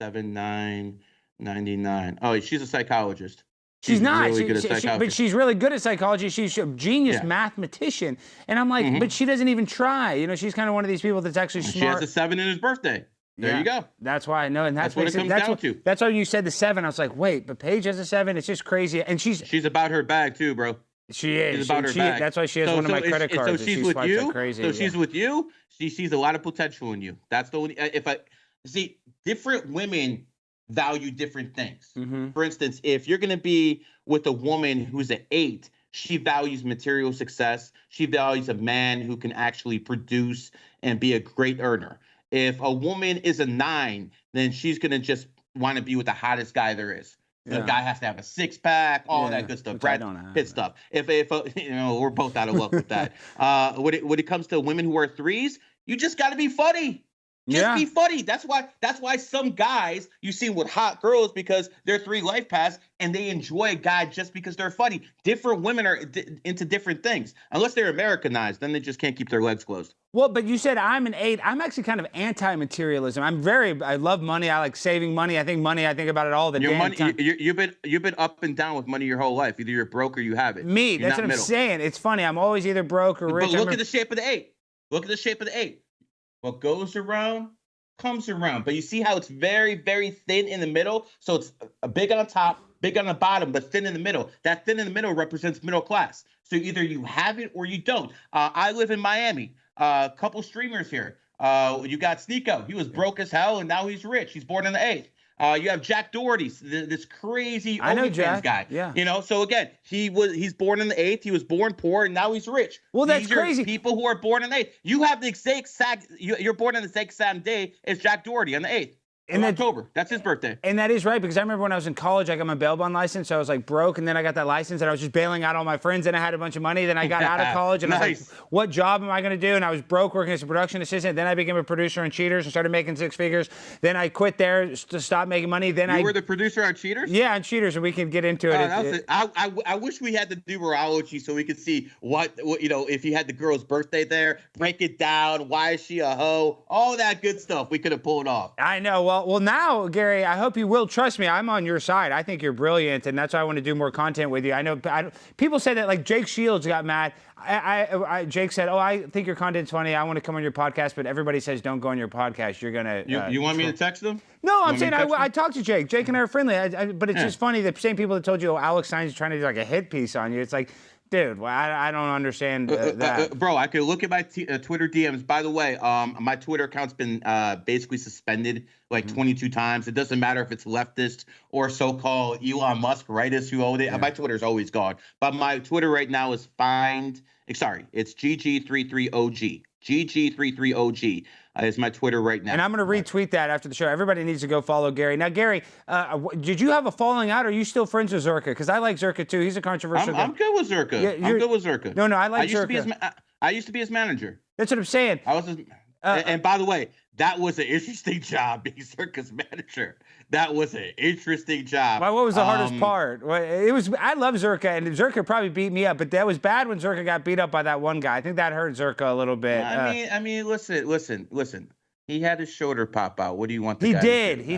7/9, 99. Oh, she's a psychologist. She's not, really good at psychology. but she's really good at psychology. She's a genius mathematician, and I'm like, but she doesn't even try. She's kind of one of these people that's actually smart. She has a 7 in his birthday. There you go. That's why I know, and that's what it comes down to. That's why you said the 7. I was like, wait, but Paige has a 7. It's just crazy, and she's about her bag too, bro. She is. She's about her bag. That's why she has one of my credit cards. So she's with you. So she's with you. She sees a lot of potential in you. That's the only. If I see, different women value different things. For instance, if you're going to be with a woman who's an 8, she values material success. She values a man who can actually produce and be a great earner. If a woman is a 9, then she's going to just want to be with the hottest guy there is. The guy has to have a 6-pack, all that good stuff, Brad Pitt stuff. If we're both out of luck with that. When it comes to women who are 3s, you just got to be funny. Just be funny. That's why some guys you see with hot girls because they're 3 life paths and they enjoy a guy just because they're funny. Different women are into different things. Unless they're Americanized, then they just can't keep their legs closed. Well, but you said I'm an 8. I'm actually kind of anti-materialism. I love money. I like saving money. I think about it all the damn time. You've been up and down with money your whole life. Either you're broke or you have it. That's what I'm saying. It's funny. I'm always either broke or rich. But look at the shape of the 8. Look at the shape of the 8. What goes around comes around. But you see how it's very, very thin in the middle? So it's big on top, big on the bottom, but thin in the middle. That thin in the middle represents middle class. So either you have it or you don't. I live in Miami. A couple streamers here. You got Sneeko. He was broke as hell, and now he's rich. He's born in the 8th. You have Jack Doherty, this crazy OnlyFans guy. Yeah. So again, he's born in the 8th. He was born poor, and now he's rich. Well, that's These are crazy. People who are born in the 8th. You have the exact you're born on the exact same day as Jack Doherty on the 8th. In October. That's his birthday. And that is right, because I remember when I was in college, I got my bail bond license, so I was like broke, and then I got that license, and I was just bailing out all my friends, and I had a bunch of money. Then I got out of college, and I was like, what job am I going to do? And I was broke working as a production assistant. Then I became a producer on Cheaters and started making 6 figures. Then I quit there to stop making money. Then you were the producer on Cheaters? Yeah, on Cheaters, and we can get into it. I wish we had the numerology so we could see what if you had the girl's birthday there, break it down. Why is she a hoe? All that good stuff we could have pulled off. I know. Well, now, Gary, I hope you will trust me. I'm on your side. I think you're brilliant, and that's why I want to do more content with you. I know people say that, like Jake Shields got mad. Jake said, "Oh, I think your content's funny. I want to come on your podcast," but everybody says don't go on your podcast. You're gonna. You want me to text them? No, I'm saying I talked to Jake. Jake and I are friendly. But it's just funny. The same people that told you, Alex Stein's trying to do like a hit piece on you. It's like, dude, I don't understand that. Bro, I could look at my Twitter DMs. By the way, my Twitter account's been basically suspended like 22 times. It doesn't matter if it's leftist or so-called Elon Musk rightist who owned it. Yeah. My Twitter's always gone. But my Twitter right now is it's GG33OG. GG33OG is my Twitter right now. And I'm going to retweet that after the show. Everybody needs to go follow Gary. Now, Gary, did you have a falling out? Or are you still friends with Zherka? Because I like Zherka, too. He's a controversial guy. I'm good with Zherka. Yeah, I'm good with Zherka. No, I like Zherka. I used to be his manager. That's what I'm saying. And by the way, that was an interesting job, being Zherka's manager. That was an interesting job. What was the hardest part? It was. I love Zherka, and Zherka probably beat me up, but that was bad when Zherka got beat up by that one guy. I think that hurt Zherka a little bit. I mean, listen. He had his shoulder pop out. What do you want the guy to do? He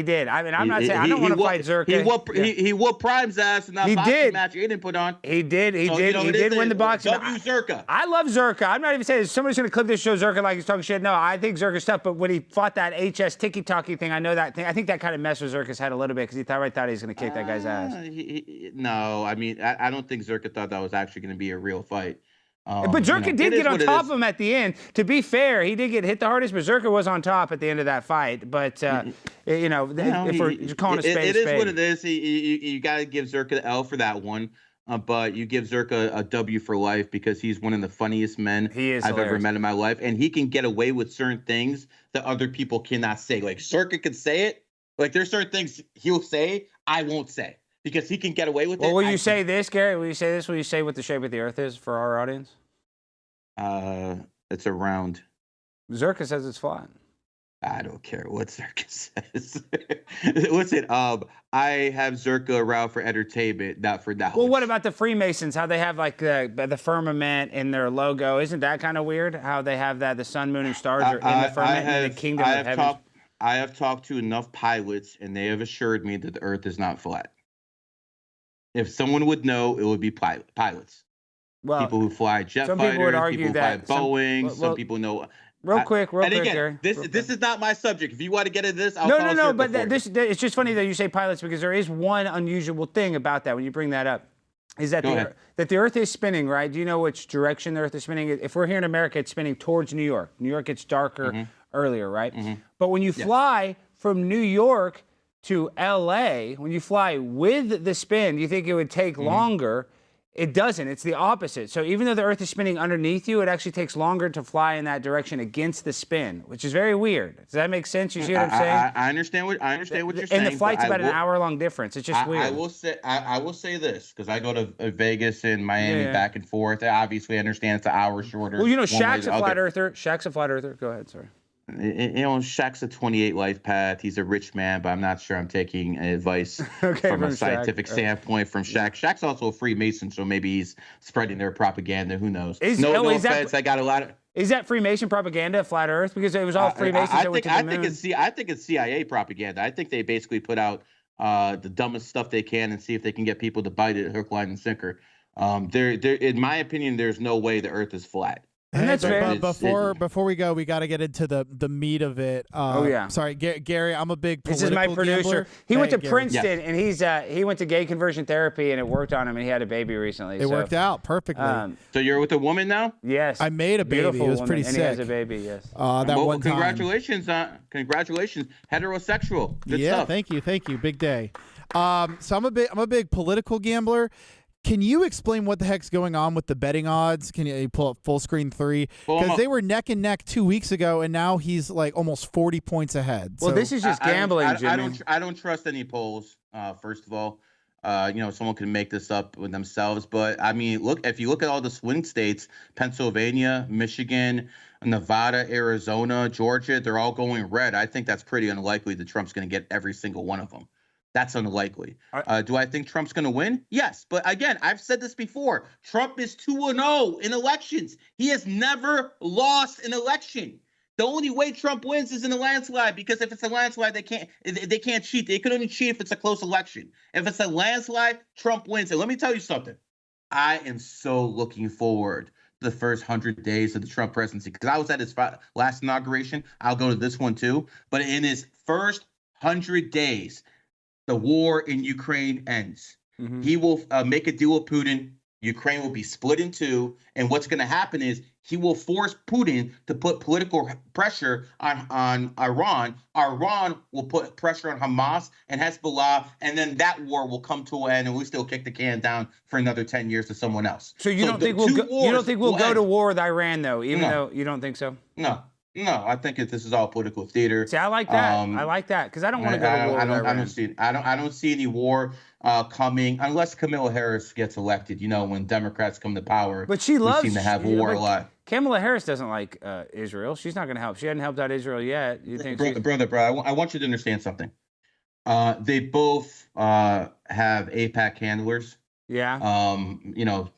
did. I mean, I'm not saying I don't want to fight Zherka. He whooped Prime's ass in that boxing match he didn't put on. He did win the boxing. Zherka. I love Zherka. I'm not even saying somebody's going to clip this show Zherka like he's talking shit. No, I think Zherka's tough. But when he fought that HS tiki-taki thing, I know that thing. I think that kind of messed with Zherka's head a little bit because he thought he was going to kick that guy's ass. No, I mean, I don't think Zherka thought that was actually going to be a real fight. But Zherka did get on top of him at the end. To be fair, he did get hit the hardest, but Zherka was on top at the end of that fight. But, if we're calling a spade a spade. It is what it is. You got to give Zherka the L for that one. But you give Zherka a W for life because he's one of the funniest men I've ever met in my life. And he can get away with certain things that other people cannot say. Like, Zherka can say it. Like, there's certain things he'll say I won't say. Because he can get away with it. Well, will you say this, Gary? Will you say this? Will you say what the shape of the Earth is for our audience? It's a round. Zherka says it's flat. I don't care what Zherka says. Listen, I have Zherka around for entertainment, not for knowledge. Well, what about the Freemasons? How they have like the firmament in their logo? Isn't that kind of weird? How they have that the sun, moon, and stars are in the firmament in the kingdom of heaven? I have talked to enough pilots, and they have assured me that the Earth is not flat. If someone would know, it would be pilots. Well, people who fly jet fighters, people who fly Boeing, some people know. Real quick, Gary. This is not my subject. If you want to get into this, I'll No, but it's just funny that you say pilots because there is one unusual thing about that when you bring that up. Is that the Earth is spinning, right? Do you know which direction the Earth is spinning? If we're here in America, it's spinning towards New York. New York gets darker earlier, right? But when you fly from New York to LA, when you fly with the spin, you think it would take longer. It doesn't. It's the opposite. So even though the Earth is spinning underneath you, it actually takes longer to fly in that direction against the spin, which is very weird. Does that make sense? You see what I'm saying? I understand what you're saying. And the flight's about an hour-long difference. It's just weird. I will say this because I go to Vegas and Miami back and forth. I obviously understand it's an hour shorter. Well, Shaq's a flat earther. Shaq's a flat earther. Go ahead. Sorry. Shaq's a 28 life path. He's a rich man, but I'm not sure I'm taking advice from a scientific standpoint from Shaq. Shaq's also a Freemason, so maybe he's spreading their propaganda. Who knows? No offense. I got a lot of. Is that Freemason propaganda, flat Earth? Because it was all Freemasons that went to the moon. I think it's CIA propaganda. I think they basically put out the dumbest stuff they can and see if they can get people to bite it hook, line, and sinker. In my opinion, there's no way the Earth is flat. And that's fair. Before we go, we got to get into the meat of it. Sorry, Gary. I'm a big political This is my producer. Gambler. He went to Princeton, and he went to gay conversion therapy, and it worked on him, and he had a baby recently. It worked out perfectly. So you're with a woman now? Yes. I made a baby. Beautiful it was pretty woman, sick. And he has a baby. Yes. Congratulations, congratulations, heterosexual. Good stuff. Thank you. Big day. So I'm a big political gambler. Can you explain what the heck's going on with the betting odds? Can you pull up full screen 3? Because they were neck and neck 2 weeks ago, and now he's like almost 40 points ahead. Well, this is just gambling, Jimmy. I don't trust any polls. First of all, someone can make this up with themselves. But I mean, if you look at all the swing states, Pennsylvania, Michigan, Nevada, Arizona, Georgia, they're all going red. I think that's pretty unlikely that Trump's going to get every single one of them. That's unlikely. Do I think Trump's going to win? Yes. But again, I've said this before. Trump is 2-0 in elections. He has never lost an election. The only way Trump wins is in a landslide, because if it's a landslide, they can't cheat. They can only cheat if it's a close election. If it's a landslide, Trump wins. And let me tell you something. I am so looking forward to the first 100 days of the Trump presidency, because I was at his last inauguration. I'll go to this one too. But in his first 100 days, the war in Ukraine ends. Mm-hmm. He will make a deal with Putin. Ukraine will be split in two. And what's going to happen is he will force Putin to put political pressure on Iran. Iran will put pressure on Hamas and Hezbollah. And then that war will come to an end, and we still kick the can down for another 10 years to someone else. So you don't think we'll go to war with Iran, though, even though you don't think so? No, I think this is all political theater. See, I like that. I like that, because I don't want to go to war with Iran. I don't see any war coming unless Kamala Harris gets elected. When Democrats come to power, but she loves. We seem to have war a lot. Kamala Harris doesn't like Israel. She's not going to help. She hadn't helped out Israel yet. You think, brother? I want you to understand something. They both have AIPAC handlers. Yeah.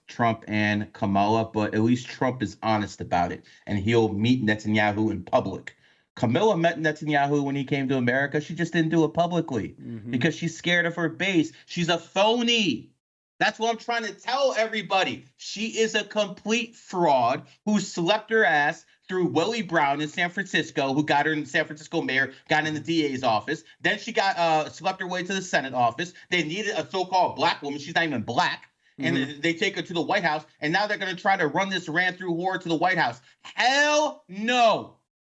Trump and Kamala, but at least Trump is honest about it, and he'll meet Netanyahu in public. Kamala met Netanyahu when he came to America. She just didn't do it publicly because she's scared of her base. She's a phony. That's what I'm trying to tell everybody. She is a complete fraud who slept her ass through Willie Brown in San Francisco, who got her in San Francisco mayor, got in the DA's office. Then she got slept her way to the Senate office. They needed a so-called black woman. She's not even black. And they take her to the White House. And now they're going to try to run this ran-through whore to the White House. Hell no.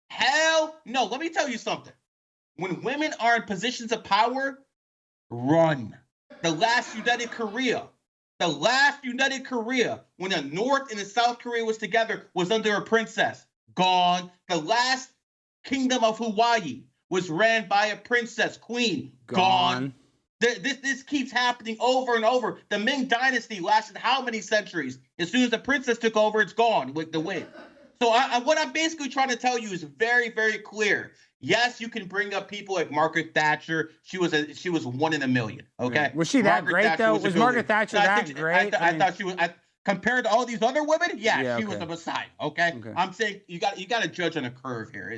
Hell no. Let me tell you something. When women are in positions of power, run. The last United Korea, when the North and the South Korea was together, was under a princess. Gone. The last kingdom of Hawaii was ran by a princess, queen. Gone. This keeps happening over and over. The Ming Dynasty lasted how many centuries? As soon as the princess took over, it's gone with the wind. So what I'm basically trying to tell you is very, very clear. Yes, you can bring up people like Margaret Thatcher. She was one in a million. Okay. Was she that great though? Was Margaret Thatcher that great? I thought she was. Compared to all these other women, she was the Messiah. Okay? I'm saying you got to judge on a curve here.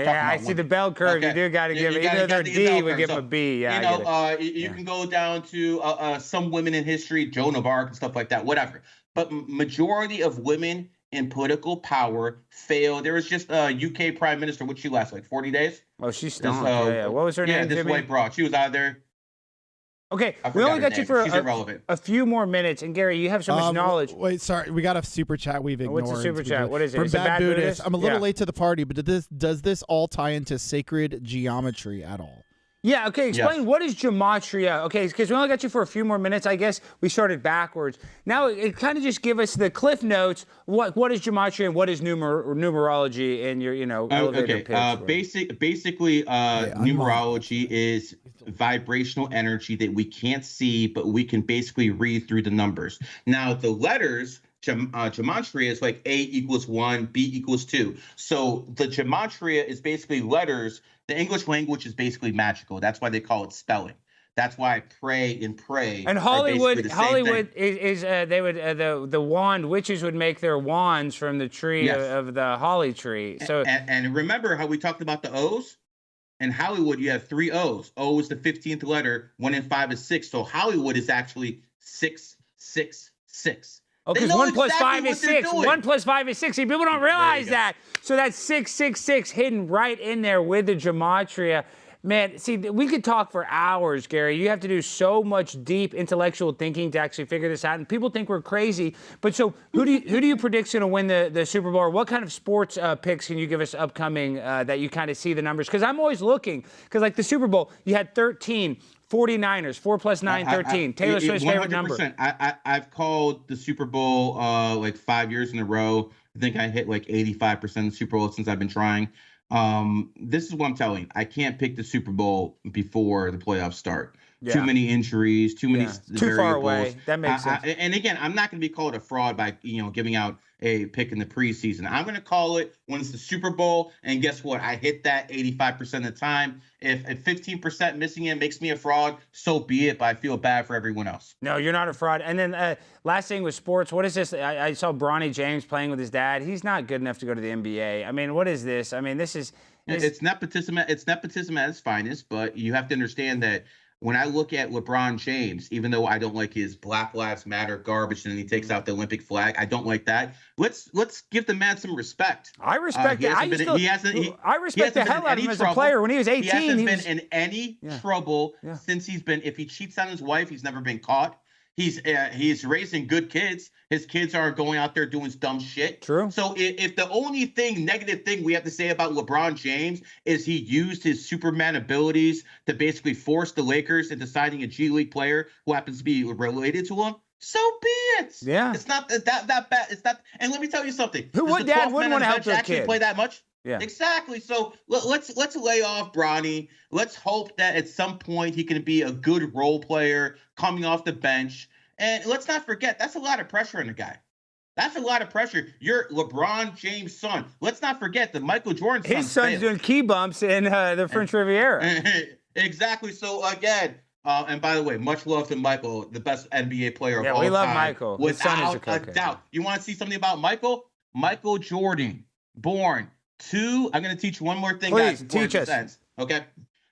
I see the bell curve. Okay. You do got to give it. Even though they're D, we give them a B. Yeah, you can go down to some women in history, Joan of Arc and stuff like that. Whatever. But majority of women in political power fail. There was just a UK Prime Minister. What she last like 40 days? Oh, she's stoned. What was her name? This white broad. She was out there. Okay, we only got you for a few more minutes. And Gary, you have so much knowledge. Wait, sorry, we got a super chat we've ignored. What's a super chat? What is it? From Is it Bad Buddhist. I'm a little Yeah. late to the party, but does this all tie into sacred geometry at all? Yeah, okay, explain what is gematria. Okay, because we only got you for a few more minutes. I guess we started backwards. Now, it kind of just give us the cliff notes. What is gematria and what is numerology in your, elevator pitch? Basically, numerology is vibrational energy that we can't see, but we can basically read through the numbers. Now, the letters, gematria is like A equals 1, B equals 2. So the gematria is basically letters. The English language is basically magical. That's why they call it spelling. That's why pray and pray. And Hollywood is they would the wand witches would make their wands from the tree of the holly tree. So and remember how we talked about the O's? In Hollywood, you have 3 O's. O is the 15th letter. 1 and 5 is 6. So Hollywood is actually 666. Oh, because 1 plus 5 is 6. 1 plus 5 is 6. See, people don't realize that. So that's 666 hidden right in there with the gematria. Man, see, we could talk for hours, Gary. You have to do so much deep intellectual thinking to actually figure this out. And people think we're crazy. But so who do you predict's going to win the Super Bowl? Or what kind of sports picks can you give us upcoming that you kind of see the numbers? Because I'm always looking. Because like the Super Bowl, you had 13. 49ers, 4 + 9, 13. Taylor Swift's favorite number. I've called the Super Bowl like 5 years in a row. I think I hit like 85% of the Super Bowl since I've been trying. This is what I'm telling you. I can't pick the Super Bowl before the playoffs start. Yeah. Too many injuries, too many too far away. That makes sense. And again, I'm not going to be called a fraud by giving out a pick in the preseason. I'm going to call it when it's the Super Bowl, and guess what? I hit that 85% of the time. If 15% missing it makes me a fraud, so be it, but I feel bad for everyone else. No, you're not a fraud. And then last thing with sports, what is this? I saw Bronny James playing with his dad. He's not good enough to go to the NBA. I mean, what is this? I mean, this is... It's nepotism. It's nepotism at its finest, but you have to understand that when I look at LeBron James, even though I don't like his Black Lives Matter garbage and he takes out the Olympic flag, I don't like that. Let's give the man some respect. I respect it. I respect the hell out of him as a player. When he was 18, he hasn't been in any trouble since he's been. If he cheats on his wife, he's never been caught. He's raising good kids. His kids aren't going out there doing dumb shit. True. So if the only negative thing we have to say about LeBron James is he used his Superman abilities to basically force the Lakers into signing a G League player who happens to be related to him, so be it. Yeah. It's not that bad. It's not. And let me tell you something. What dad wouldn't want to help their kid? Play that much? Yeah. Exactly. So let's lay off Bronny. Let's hope that at some point he can be a good role player coming off the bench. And let's not forget, that's a lot of pressure on the guy. That's a lot of pressure. You're LeBron James' son. Let's not forget that Michael Jordan's son. His son's doing key bumps in the French Riviera. Exactly. So again, and by the way, much love to Michael, the best NBA player of all time. Yeah, we love Michael. His son is a doubt. You want to see something about Michael? Michael Jordan, born I'm going to teach you one more thing. Please, guys, teach us. Okay.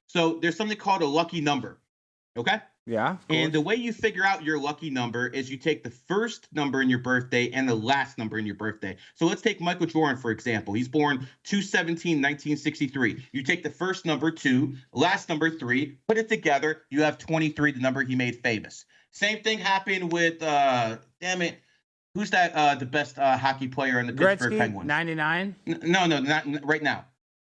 So there's something called a lucky number. Okay. Yeah. And the way you figure out your lucky number is you take the first number in your birthday and the last number in your birthday. So let's take Michael Jordan, for example. He's born 2/17/1963. You take the first number 2, last number 3, put it together. You have 23, the number he made famous. Same thing happened with, who's that? The best hockey player in the Pittsburgh Penguins? 99? No, not right now.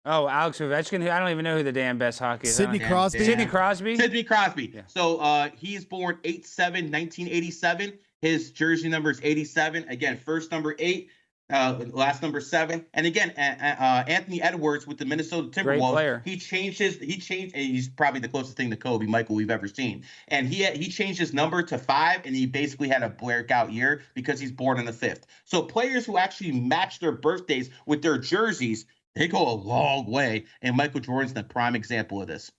Oh, Alex Ovechkin. I don't even know who the damn best hockey is. Sidney Crosby. Sidney Crosby. Sidney Crosby. Yeah. So he is born 8/7/1987. His jersey number is 87. Again, first number 8, last number 7. And again, Anthony Edwards with the Minnesota Timberwolves. Great player. He changed. He's probably the closest thing to Kobe, Michael, we've ever seen. And he changed his number to 5, and he basically had a breakout year because he's born on the 5th. So players who actually match their birthdays with their jerseys, they go a long way, and Michael Jordan's the prime example of this.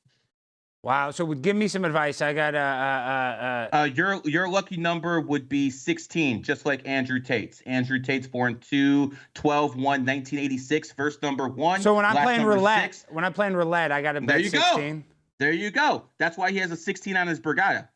Wow. So give me some advice. I got your lucky number would be 16, just like Andrew Tate's. Andrew Tate's born 2/12/1986. First number 1. So when I'm playing roulette, 6. I got to bet 16. There you go. That's why he has a 16 on his Brigada.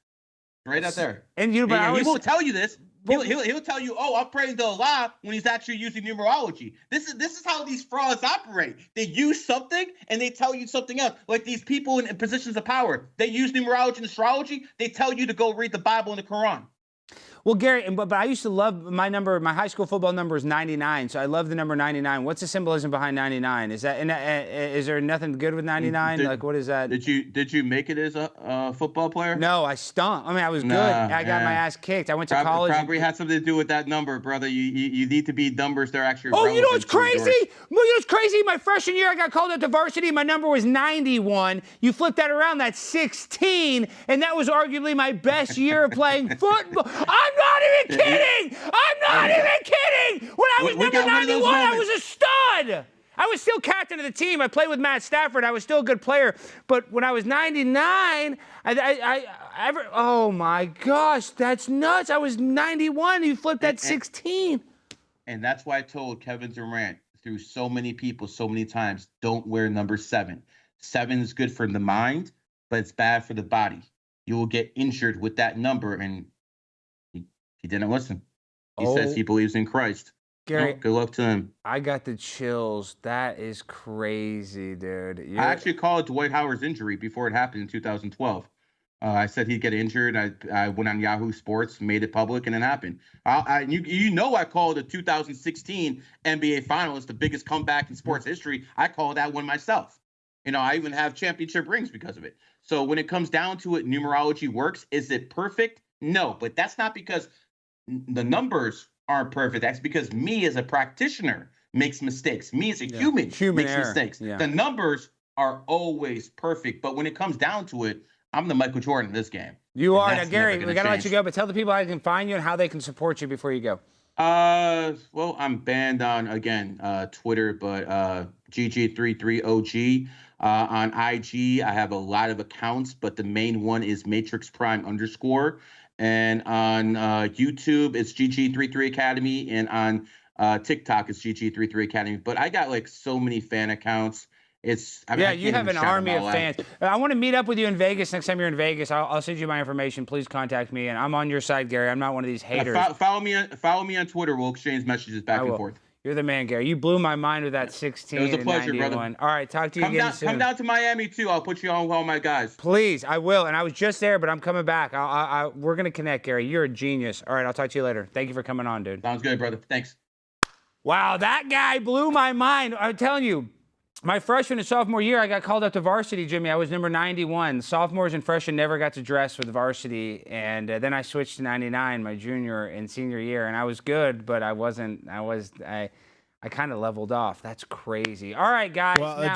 Right out there. And he won't tell you this. He'll tell you, oh, I'm praying to Allah, when he's actually using numerology. This is how these frauds operate. They use something and they tell you something else. Like these people in positions of power, they use numerology and astrology. They tell you to go read the Bible and the Quran. Well, Gary, but I used to love my number. My high school football number is 99, so I love the number 99. What's the symbolism behind 99? Is there nothing good with 99? Like, what is that? Did you make it as a football player? No, I stunk. I mean, I was good. I got my ass kicked. I went to college. Probably had something to do with that number, brother. You need to be numbers that are actually. Oh, you know what's crazy? My freshman year, I got called up to varsity. My number was 91. You flip that around, that's 16, and that was arguably my best year of playing football. I'm not even kidding! I'm not even kidding! When I was number 91, I was a stud! I was still captain of the team. I played with Matt Stafford. I was still a good player. But when I was 99, oh my gosh, that's nuts. I was 91. You flipped that 16. And that's why I told Kevin Durant through so many people so many times, don't wear number 7. 7 is good for the mind, but it's bad for the body. You will get injured with that number, and he didn't listen. He says he believes in Christ. Gary, good luck to him. I got the chills. That is crazy, dude. I actually called Dwight Howard's injury before it happened in 2012. I said he'd get injured. I went on Yahoo Sports, made it public, and it happened. I called the 2016 NBA Finals the biggest comeback in sports history. I called that one myself. I even have championship rings because of it. So when it comes down to it, numerology works. Is it perfect? No, but that's not because the numbers aren't perfect. That's because me as a practitioner makes mistakes. Me as a human makes error. mistakes. Yeah. The numbers are always perfect, but when it comes down to it, I'm the Michael Jordan in this game. You are. Now, Gary, we got to let you go, but tell the people how they can find you and how they can support you before you go. Well, I'm banned on, again, Twitter, but GG33OG. On IG, I have a lot of accounts, but the main one is Matrix Prime _. And on YouTube, it's GG33 Academy. And on TikTok, it's GG33 Academy. But I got like so many fan accounts. You have an army of fans. I want to meet up with you in Vegas next time you're in Vegas. I'll send you my information. Please contact me, and I'm on your side, Gary. I'm not one of these haters. Follow me on Twitter. We'll exchange messages back and forth. You're the man, Gary. You blew my mind with that 16. It was a pleasure, brother. All right, talk to you again soon. Come down to Miami too. I'll put you on with all my guys. Please, I will. And I was just there, but I'm coming back. We're gonna connect, Gary. You're a genius. All right, I'll talk to you later. Thank you for coming on, dude. Sounds good, brother. Thanks. Wow, that guy blew my mind. I'm telling you. My freshman and sophomore year, I got called up to varsity, Jimmy. I was number 91. Sophomores and freshmen never got to dress with varsity, and then I switched to 99 my junior and senior year, and I was good, but I kind of leveled off. That's crazy. All right, guys. Well,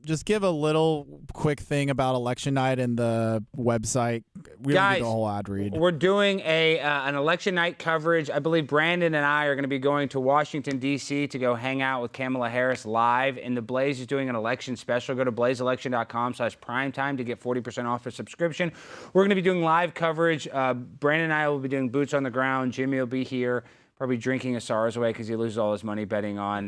just give a little quick thing about election night and the website. We don't do the whole ad read. We're doing an election night coverage. I believe Brandon and I are going to be going to Washington, D.C. to go hang out with Kamala Harris live. And The Blaze is doing an election special. Go to blazeelection.com/primetime to get 40% off a subscription. We're going to be doing live coverage. Brandon and I will be doing boots on the ground. Jimmy will be here. Probably drinking his sorrows away because he loses all his money betting on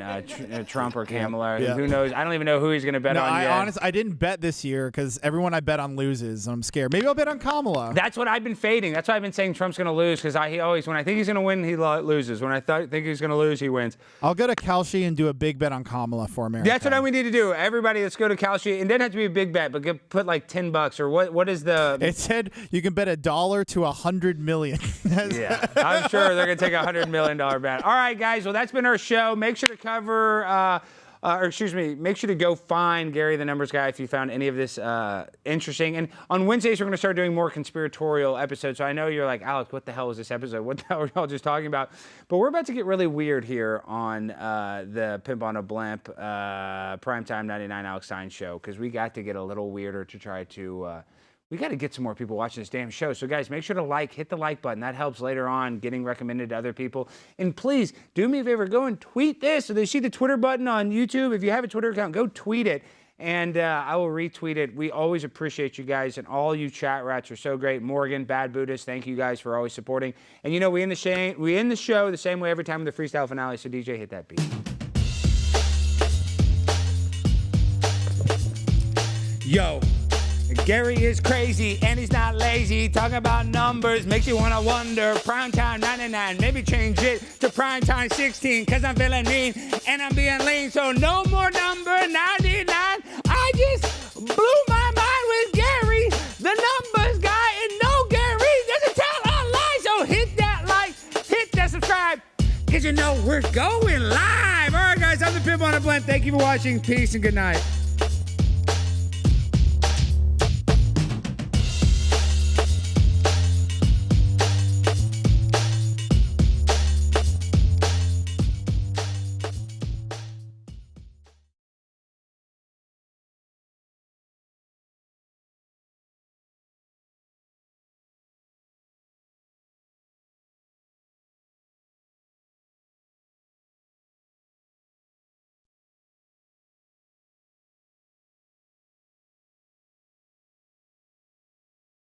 Trump or Kamala. Yeah. Who knows? I don't even know who he's going to bet on yet. I didn't bet this year because everyone I bet on loses. I'm scared. Maybe I'll bet on Kamala. That's what I've been fading. That's why I've been saying Trump's going to lose because he always, when I think he's going to win, he loses. When I think he's going to lose, he wins. I'll go to Kalshi and do a big bet on Kamala for America. That's what we need to do. Everybody, let's go to Kalshi. It doesn't have to be a big bet, but put like $10 or what is the... It said you can bet $1 to $100 million. Yeah, I'm sure they're going to take a $100 million bet. All right, guys. Well, that's been our show. Make sure to make sure to go find Gary the Numbers Guy if you found any of this interesting. And on Wednesdays, we're going to start doing more conspiratorial episodes. So I know you're like, Alex, what the hell is this episode? What the hell are y'all just talking about? But we're about to get really weird here on the Pimp on a Blimp Primetime 99 Alex Stein show because we got to get a little weirder to try to... we got to get some more people watching this damn show. So, guys, make sure to hit the like button. That helps later on getting recommended to other people. And please, do me a favor, go and tweet this. So they see the Twitter button on YouTube. If you have a Twitter account, go tweet it. And I will retweet it. We always appreciate you guys. And all you chat rats are so great. Morgan, Bad Buddhist, thank you guys for always supporting. And, we end the show the same way every time with the freestyle finale. So, DJ, hit that beat. Yo. Gary is crazy and he's not lazy. Talking about numbers makes you wanna wonder. Primetime 99, maybe change it to Primetime 16. Cause I'm feeling mean and I'm being lean. So no more number 99. I just blew my mind with Gary, the numbers guy. And no, Gary doesn't tell a lie. So hit that like, hit that subscribe. Cause we're going live. All right, guys, I'm the Pimp on a Blimp. Thank you for watching. Peace and good night.